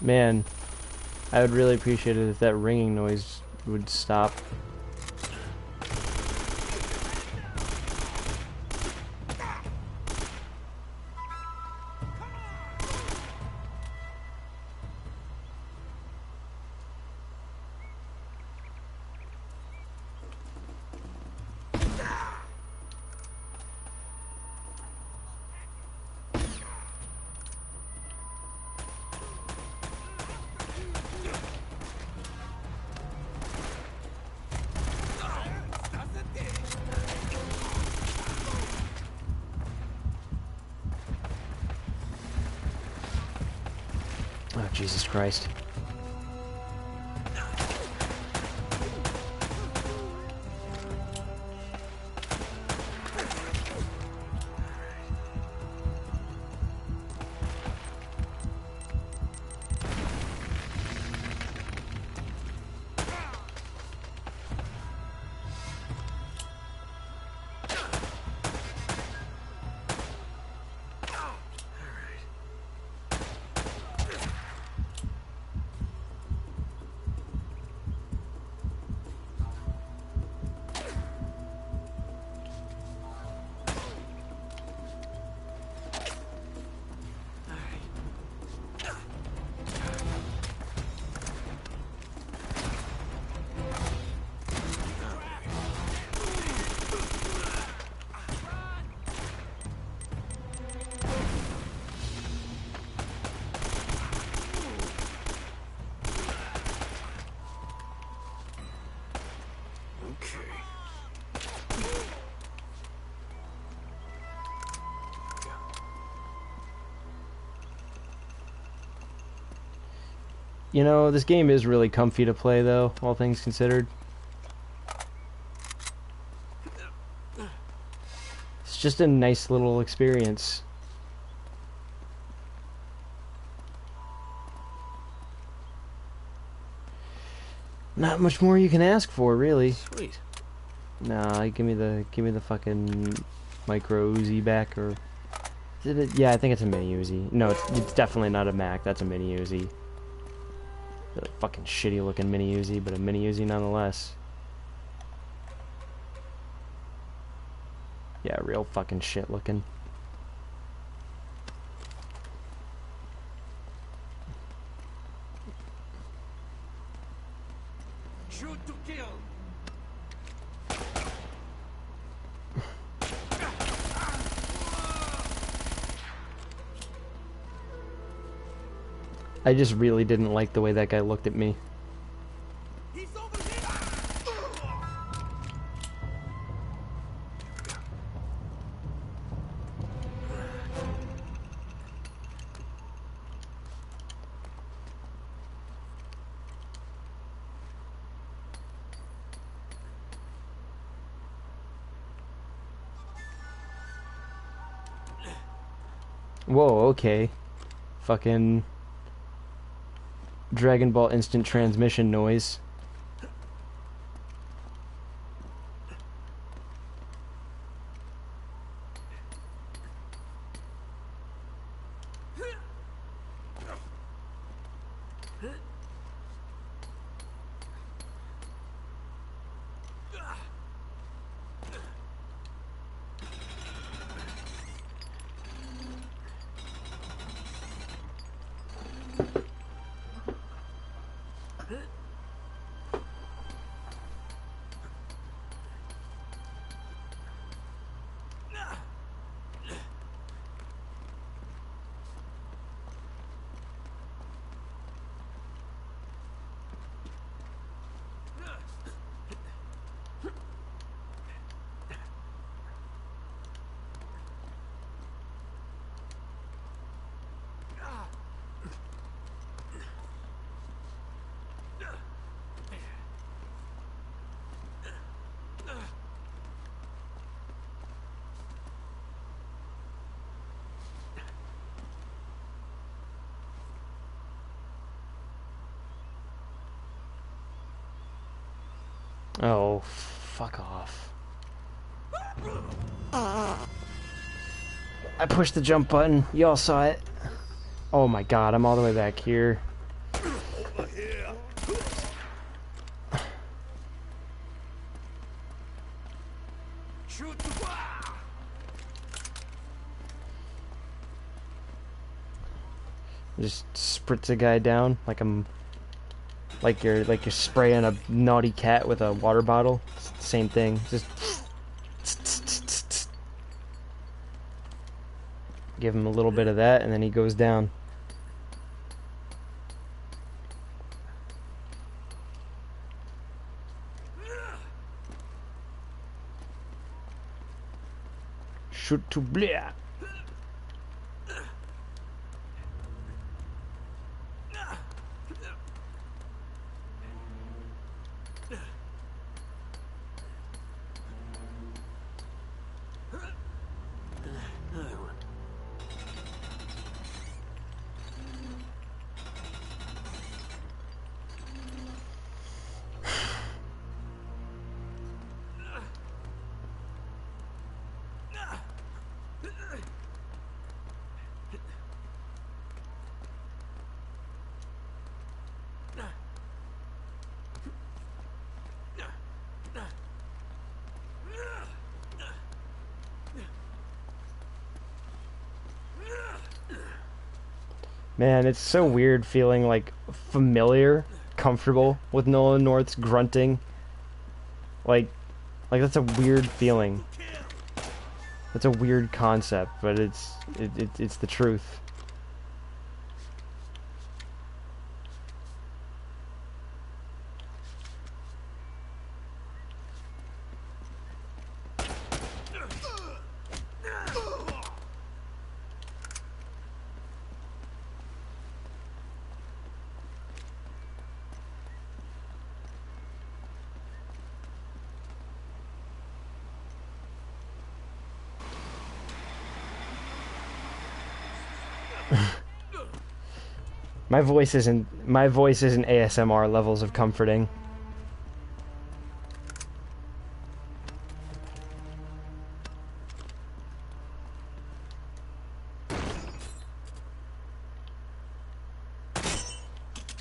Man, I would really appreciate it if that ringing noise would stop. Oh, Jesus Christ. You know, this game is really comfy to play, though, all things considered. It's just a nice little experience. Not much more you can ask for, really. Sweet. Nah, give me the fucking micro Uzi back, or did it? Yeah, I think it's a mini Uzi. No, it's definitely not a Mac. That's a mini Uzi. Really fucking shitty looking mini Uzi, but a mini Uzi nonetheless. Yeah, real fucking shit looking. Shoot to kill. I just really didn't like the way that guy looked at me. He's over here! Whoa, okay. Fucking Dragon Ball instant transmission noise. Oh, fuck off. I pushed the jump button. Y'all saw it. Oh my god, I'm all the way back here. Over here! Shoot to Just spritz a guy down like I'm like you're spraying a naughty cat with a water bottle. It's the same thing. Just give him a little bit of that and then he goes down. Shoot to blah. Man, it's so weird feeling like familiar, comfortable with Nolan North's grunting. Like that's a weird feeling. That's a weird concept, but it's the truth. My voice isn't ASMR levels of comforting.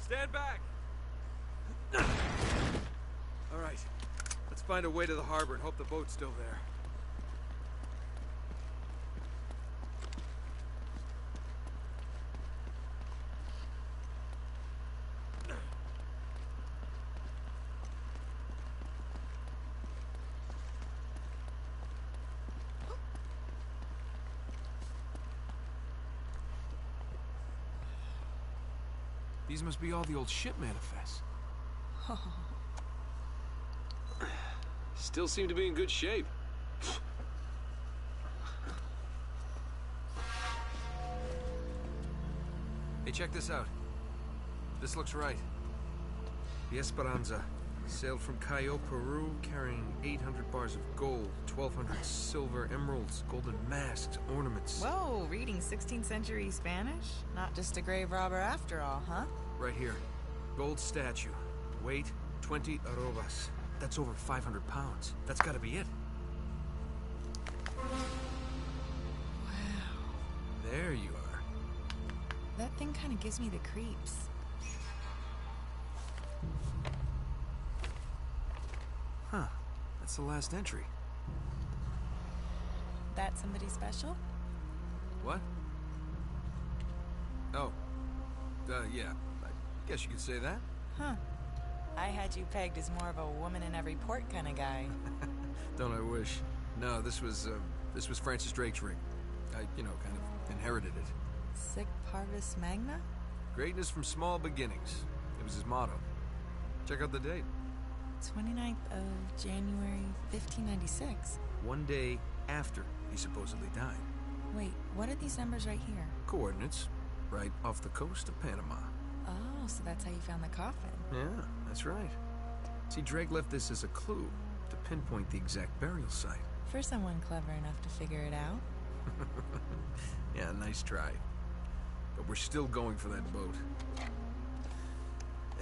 Stand back. All right. Let's find a way to the harbor and hope the boat's still there. These must be all the old ship manifests. Still seem to be in good shape. Hey, check this out. This looks right. The Esperanza sailed from Callao, Peru, carrying 800 bars of gold, 1,200 silver emeralds, golden masks, ornaments. Whoa, reading 16th century Spanish? Not just a grave robber after all, huh? Right here. Gold statue. Weight, 20 arrobas. That's over 500 pounds. That's gotta be it. Wow. There you are. That thing kind of gives me the creeps. Huh. That's the last entry. That somebody special? What? Oh. Yeah. I guess you could say that. Huh. I had you pegged as more of a woman in every port kind of guy. Don't I wish? No, this was Francis Drake's ring. I, kind of inherited it. Sic parvis magna? Greatness from small beginnings. It was his motto. Check out the date. 29th of January, 1596. One day after he supposedly died. Wait, what are these numbers right here? Coordinates. Right off the coast of Panama. Oh, so that's how you found the coffin. Yeah, that's right. See, Drake left this as a clue to pinpoint the exact burial site. For someone clever enough to figure it out. Yeah, nice try. But we're still going for that boat.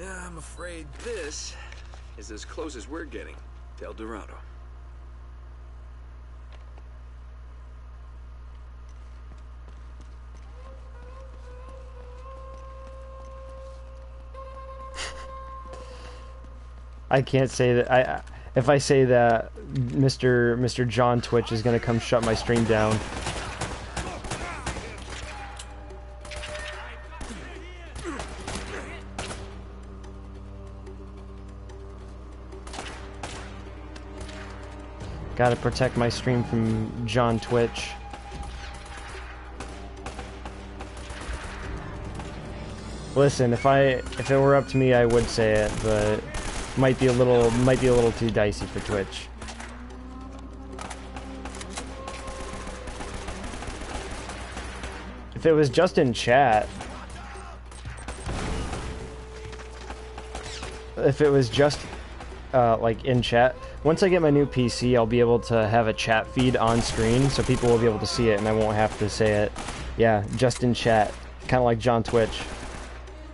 Yeah, I'm afraid this is as close as we're getting to El Dorado. I can't say that. If I say that, Mr. John Twitch is gonna come shut my stream down. Gotta protect my stream from John Twitch. Listen, if it were up to me, I would say it, but might be a little too dicey for Twitch. If it was just in chat, like in chat, once I get my new PC, I'll be able to have a chat feed on screen, so people will be able to see it, and I won't have to say it. Yeah, just in chat, kind of like John Twitch.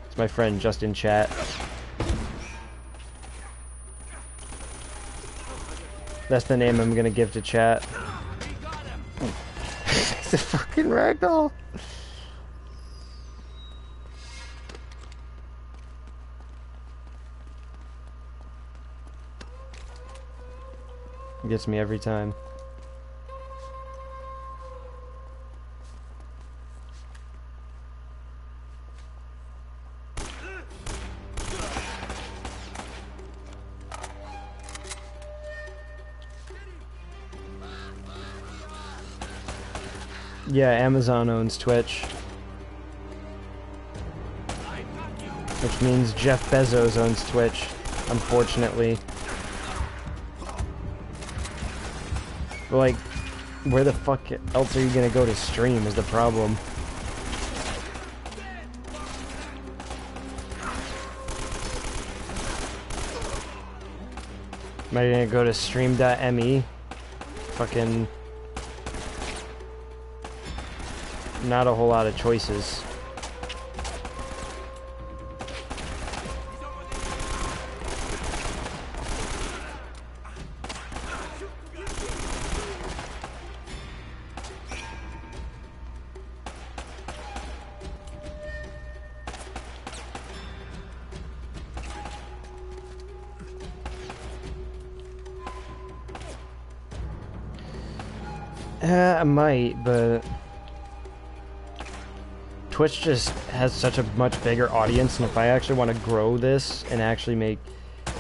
It's my friend, just in chat. That's the name I'm gonna give to chat. It's a fucking ragdoll. It gets me every time. Yeah, Amazon owns Twitch. Which means Jeff Bezos owns Twitch, unfortunately. But like, where the fuck else are you gonna go to stream is the problem. Am I gonna go to stream.me? Fucking... not a whole lot of choices. I might, but Twitch just has such a much bigger audience, and if I actually want to grow this and actually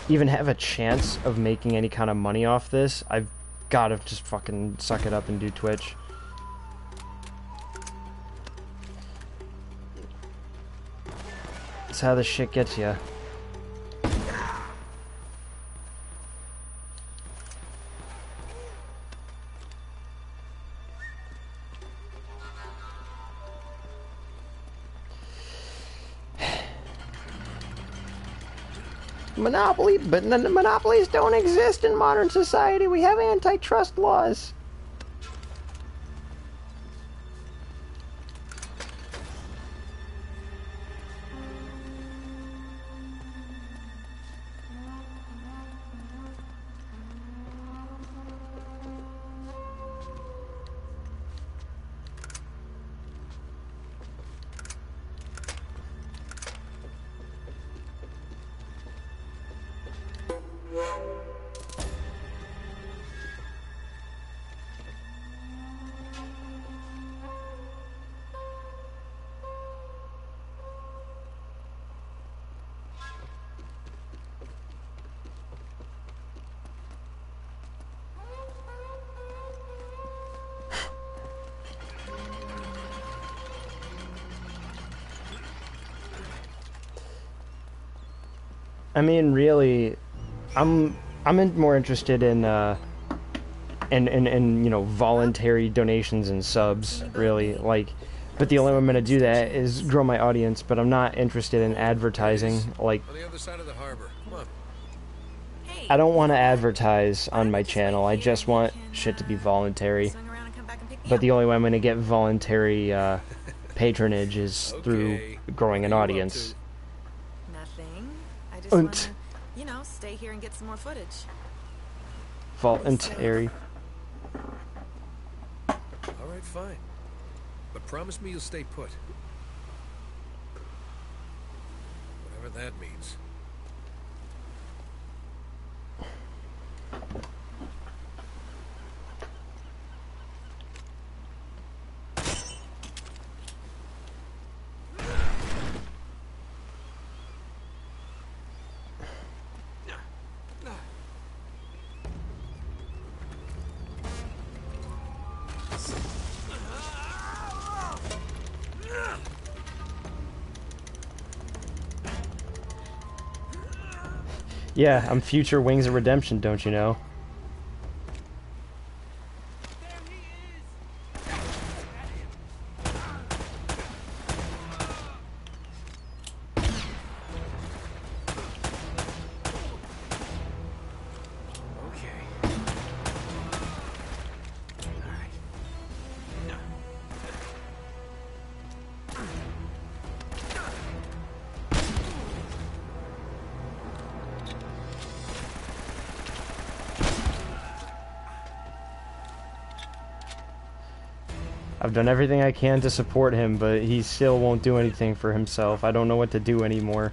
even have a chance of making any kind of money off this, I've got to just fucking suck it up and do Twitch. That's how this shit gets you. Monopoly, but the monopolies don't exist in modern society. We have antitrust laws. I mean, really, I'm more interested in you know, voluntary donations and subs, really. Like, but the only way I'm gonna do that is grow my audience. But I'm not interested in advertising. Like, On the other side of the harbor. Come on. I don't want to advertise on my channel. I just want shit to be voluntary. But the only way I'm gonna get voluntary patronage is through growing an audience. Nothing. I just want to, you know, stay here and get some more footage. Voluntary. All right, fine. But promise me you'll stay put. Whatever that means. Yeah, I'm future Wings of Redemption, don't you know? I've done everything I can to support him, but he still won't do anything for himself. I don't know what to do anymore.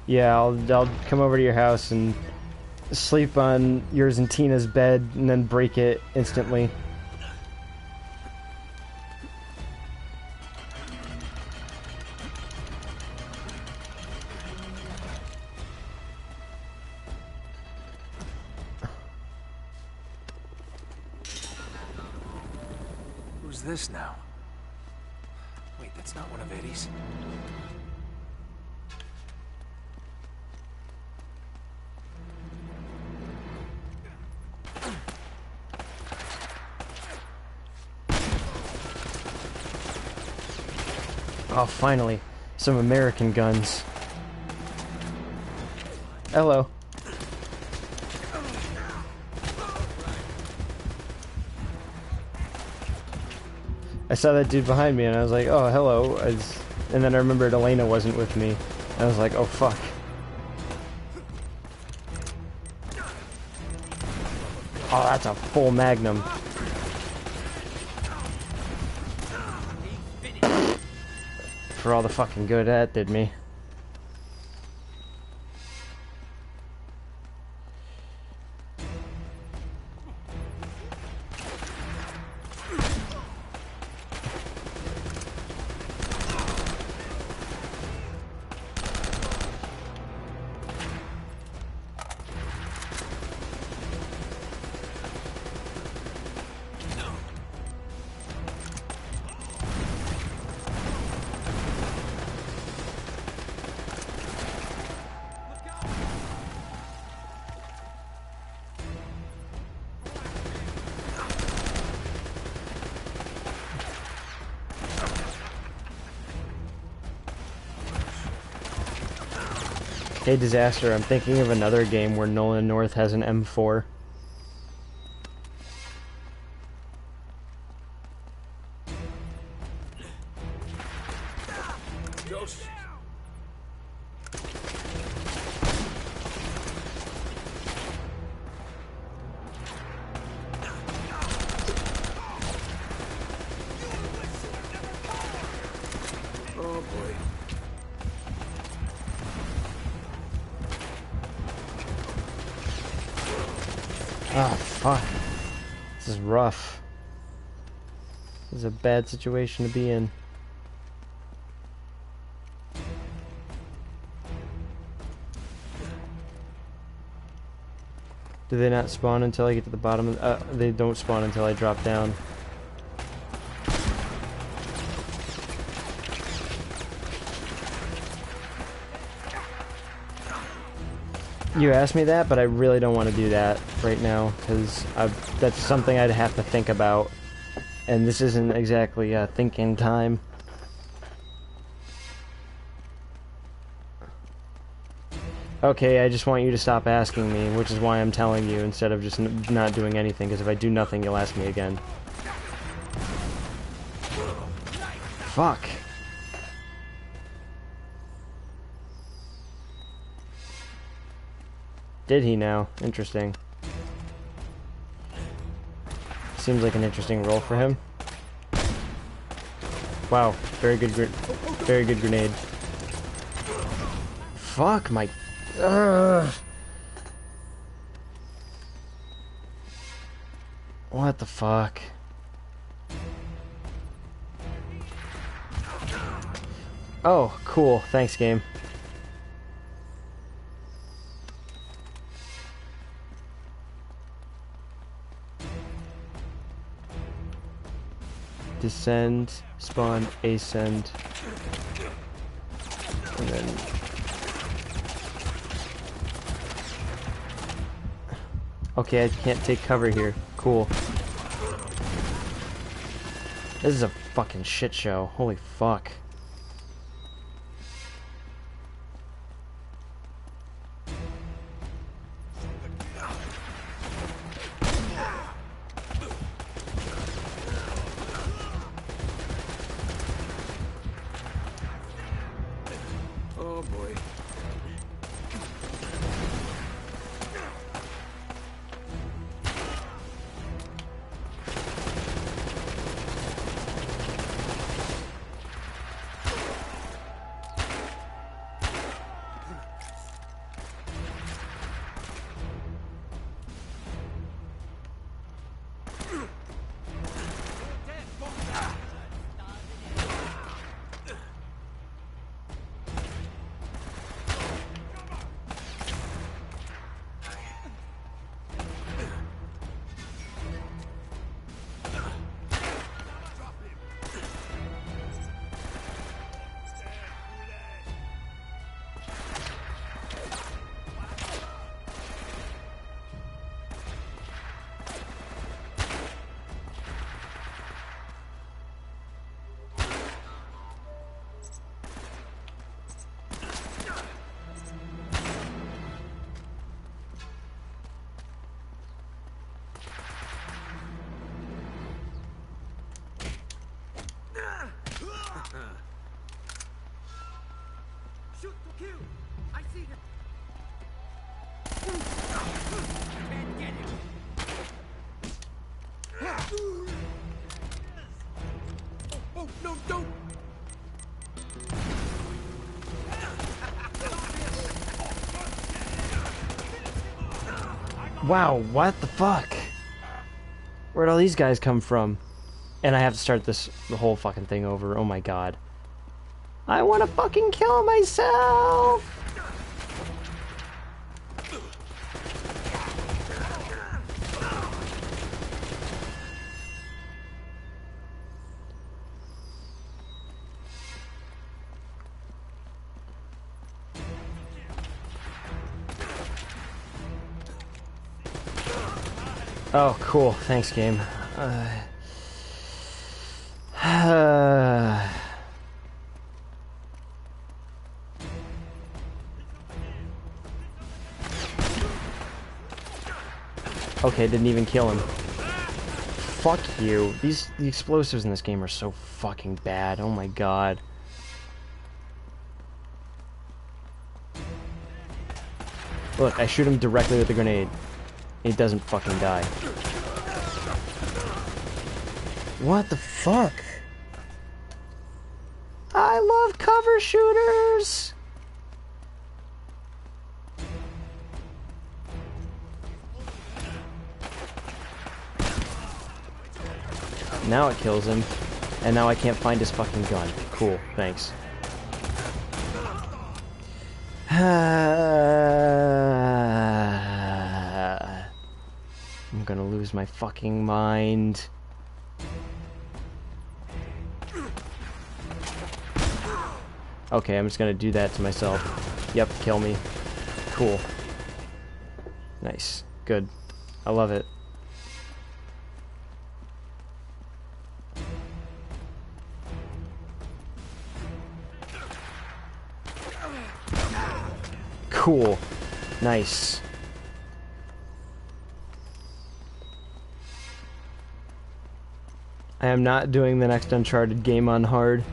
Yeah, I'll come over to your house and sleep on yours and Tina's bed and then break it instantly. Who's this now? Wait, that's not one of Eddie's. Oh, finally. Some American guns. Hello. I saw that dude behind me and I was like, oh, hello. And then I remembered Elena wasn't with me. I was like, oh, fuck. Oh, that's a full magnum. for all the fucking good that did me. Hey Disaster, I'm thinking of another game where Nolan North has an M4. Ghost. Oh boy. Ah, fuck. This is rough. This is a bad situation to be in. Do they not spawn until I get to the bottom of they don't spawn until I drop down. You asked me that, but I really don't want to do that right now, because that's something I'd have to think about, and this isn't exactly thinking time. Okay, I just want you to stop asking me, which is why I'm telling you instead of just not doing anything, because if I do nothing, you'll ask me again. Fuck. Did he now? Interesting. Seems like an interesting role for him. Wow, very good grenade. Fuck my... Ugh. What the fuck? Oh, cool. Thanks, game. Descend, spawn, ascend, and then... Okay, I can't take cover here. Cool. This is a fucking shit show. Holy fuck. Oh boy. Shoot to kill. I see him. Can't get him. Oh no, don't! Wow, what the fuck? Where'd all these guys come from? And I have to start the whole fucking thing over. Oh my god. I want to fucking kill myself! Oh, cool. Thanks, game. Okay, didn't even kill him. Fuck you. The explosives in this game are so fucking bad. Oh my god. Look, I shoot him directly with the grenade. He doesn't fucking die. What the fuck? I love cover shooters! Now it kills him. And now I can't find his fucking gun. Cool, thanks. I'm gonna lose my fucking mind. Okay, I'm just gonna do that to myself. Yep, kill me. Cool. Nice. Good. I love it. Cool. Nice. I am not doing the next Uncharted game on hard.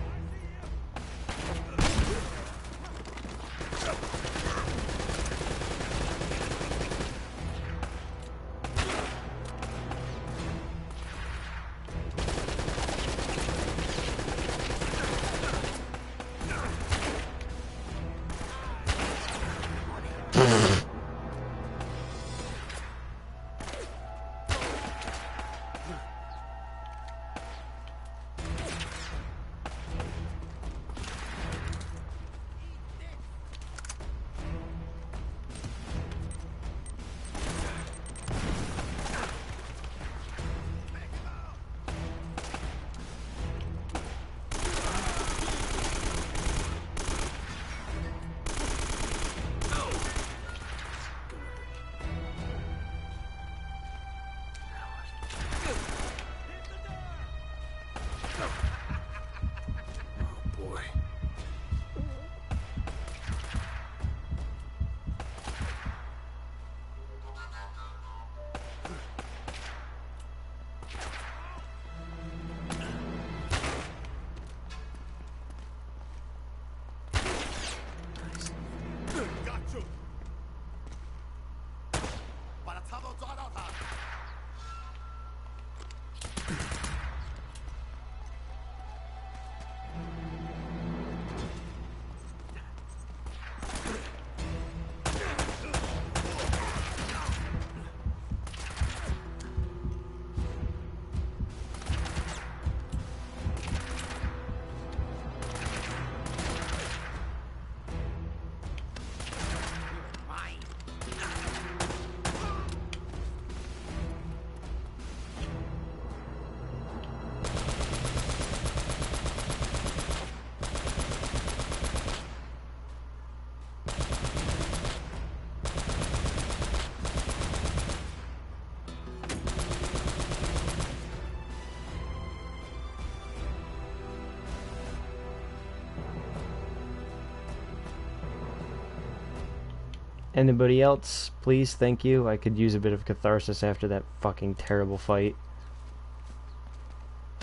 Anybody else? Please, thank you. I could use a bit of catharsis after that fucking terrible fight.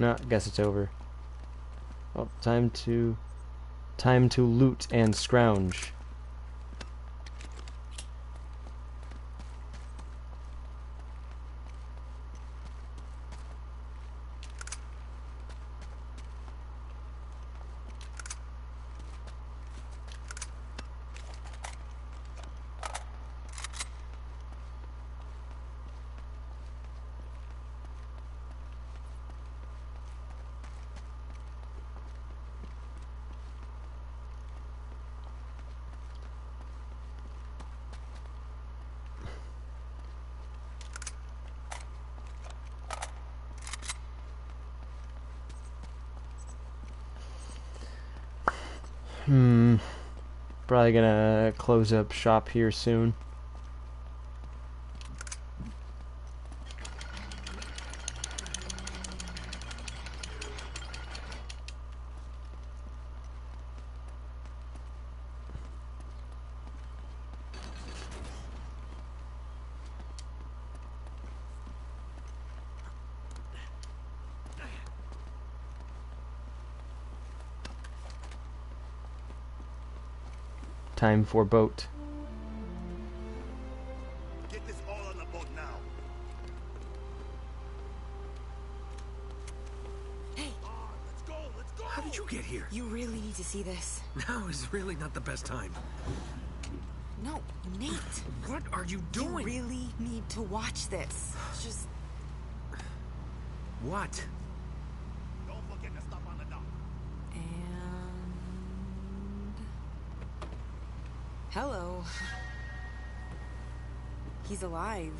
No, I guess it's over. Well, time to loot and scrounge. Probably gonna close up shop here soon. Time for boat. Get this all on the boat now. Hey, Let's go, let's go. How did you get here? you really need to see this. Now is really not the best time. No, Nate. What are you You doing? really need to watch this. Just What? Don't forget to stop on the dock. and hello. He's alive.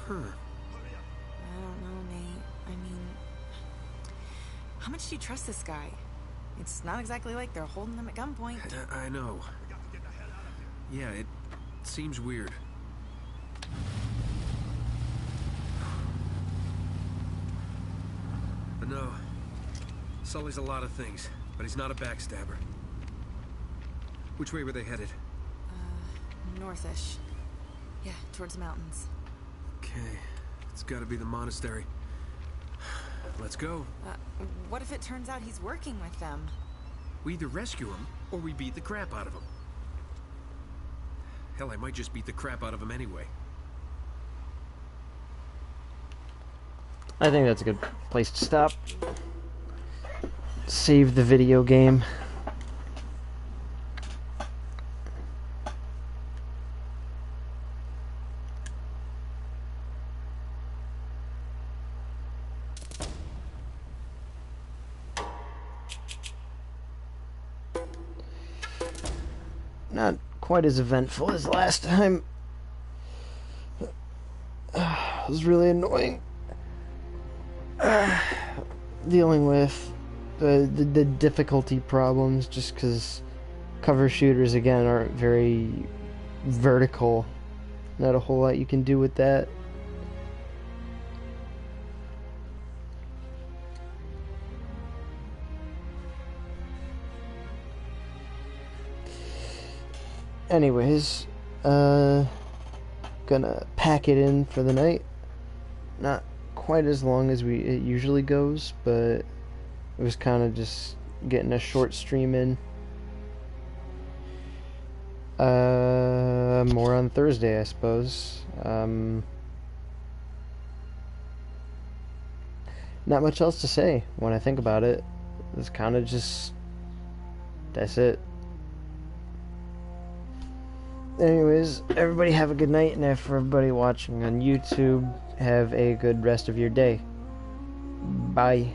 Huh. I don't know, Nate. I mean, how much do you trust this guy? It's not exactly like they're holding him at gunpoint. I know. Yeah, it seems weird. But no, Sully's a lot of things, but he's not a backstabber. Which way were they headed? Northish. Yeah, towards the mountains. Okay, it's gotta be the monastery. Let's go. What if it turns out he's working with them? We either rescue him, or we beat the crap out of him. Hell, I might just beat the crap out of him anyway. I think that's a good place to stop. Save the video game. Not quite as eventful as last time. It was really annoying. Dealing with the difficulty problems, just because cover shooters again aren't very vertical. Not a whole lot you can do with that. Anyways, gonna pack it in for the night. Not quite as long as it usually goes, but it was kind of just getting a short stream in. More on Thursday, I suppose. Not much else to say when I think about it. It's kind of just, that's it. Anyways, everybody have a good night, and for everybody watching on YouTube, have a good rest of your day. Bye.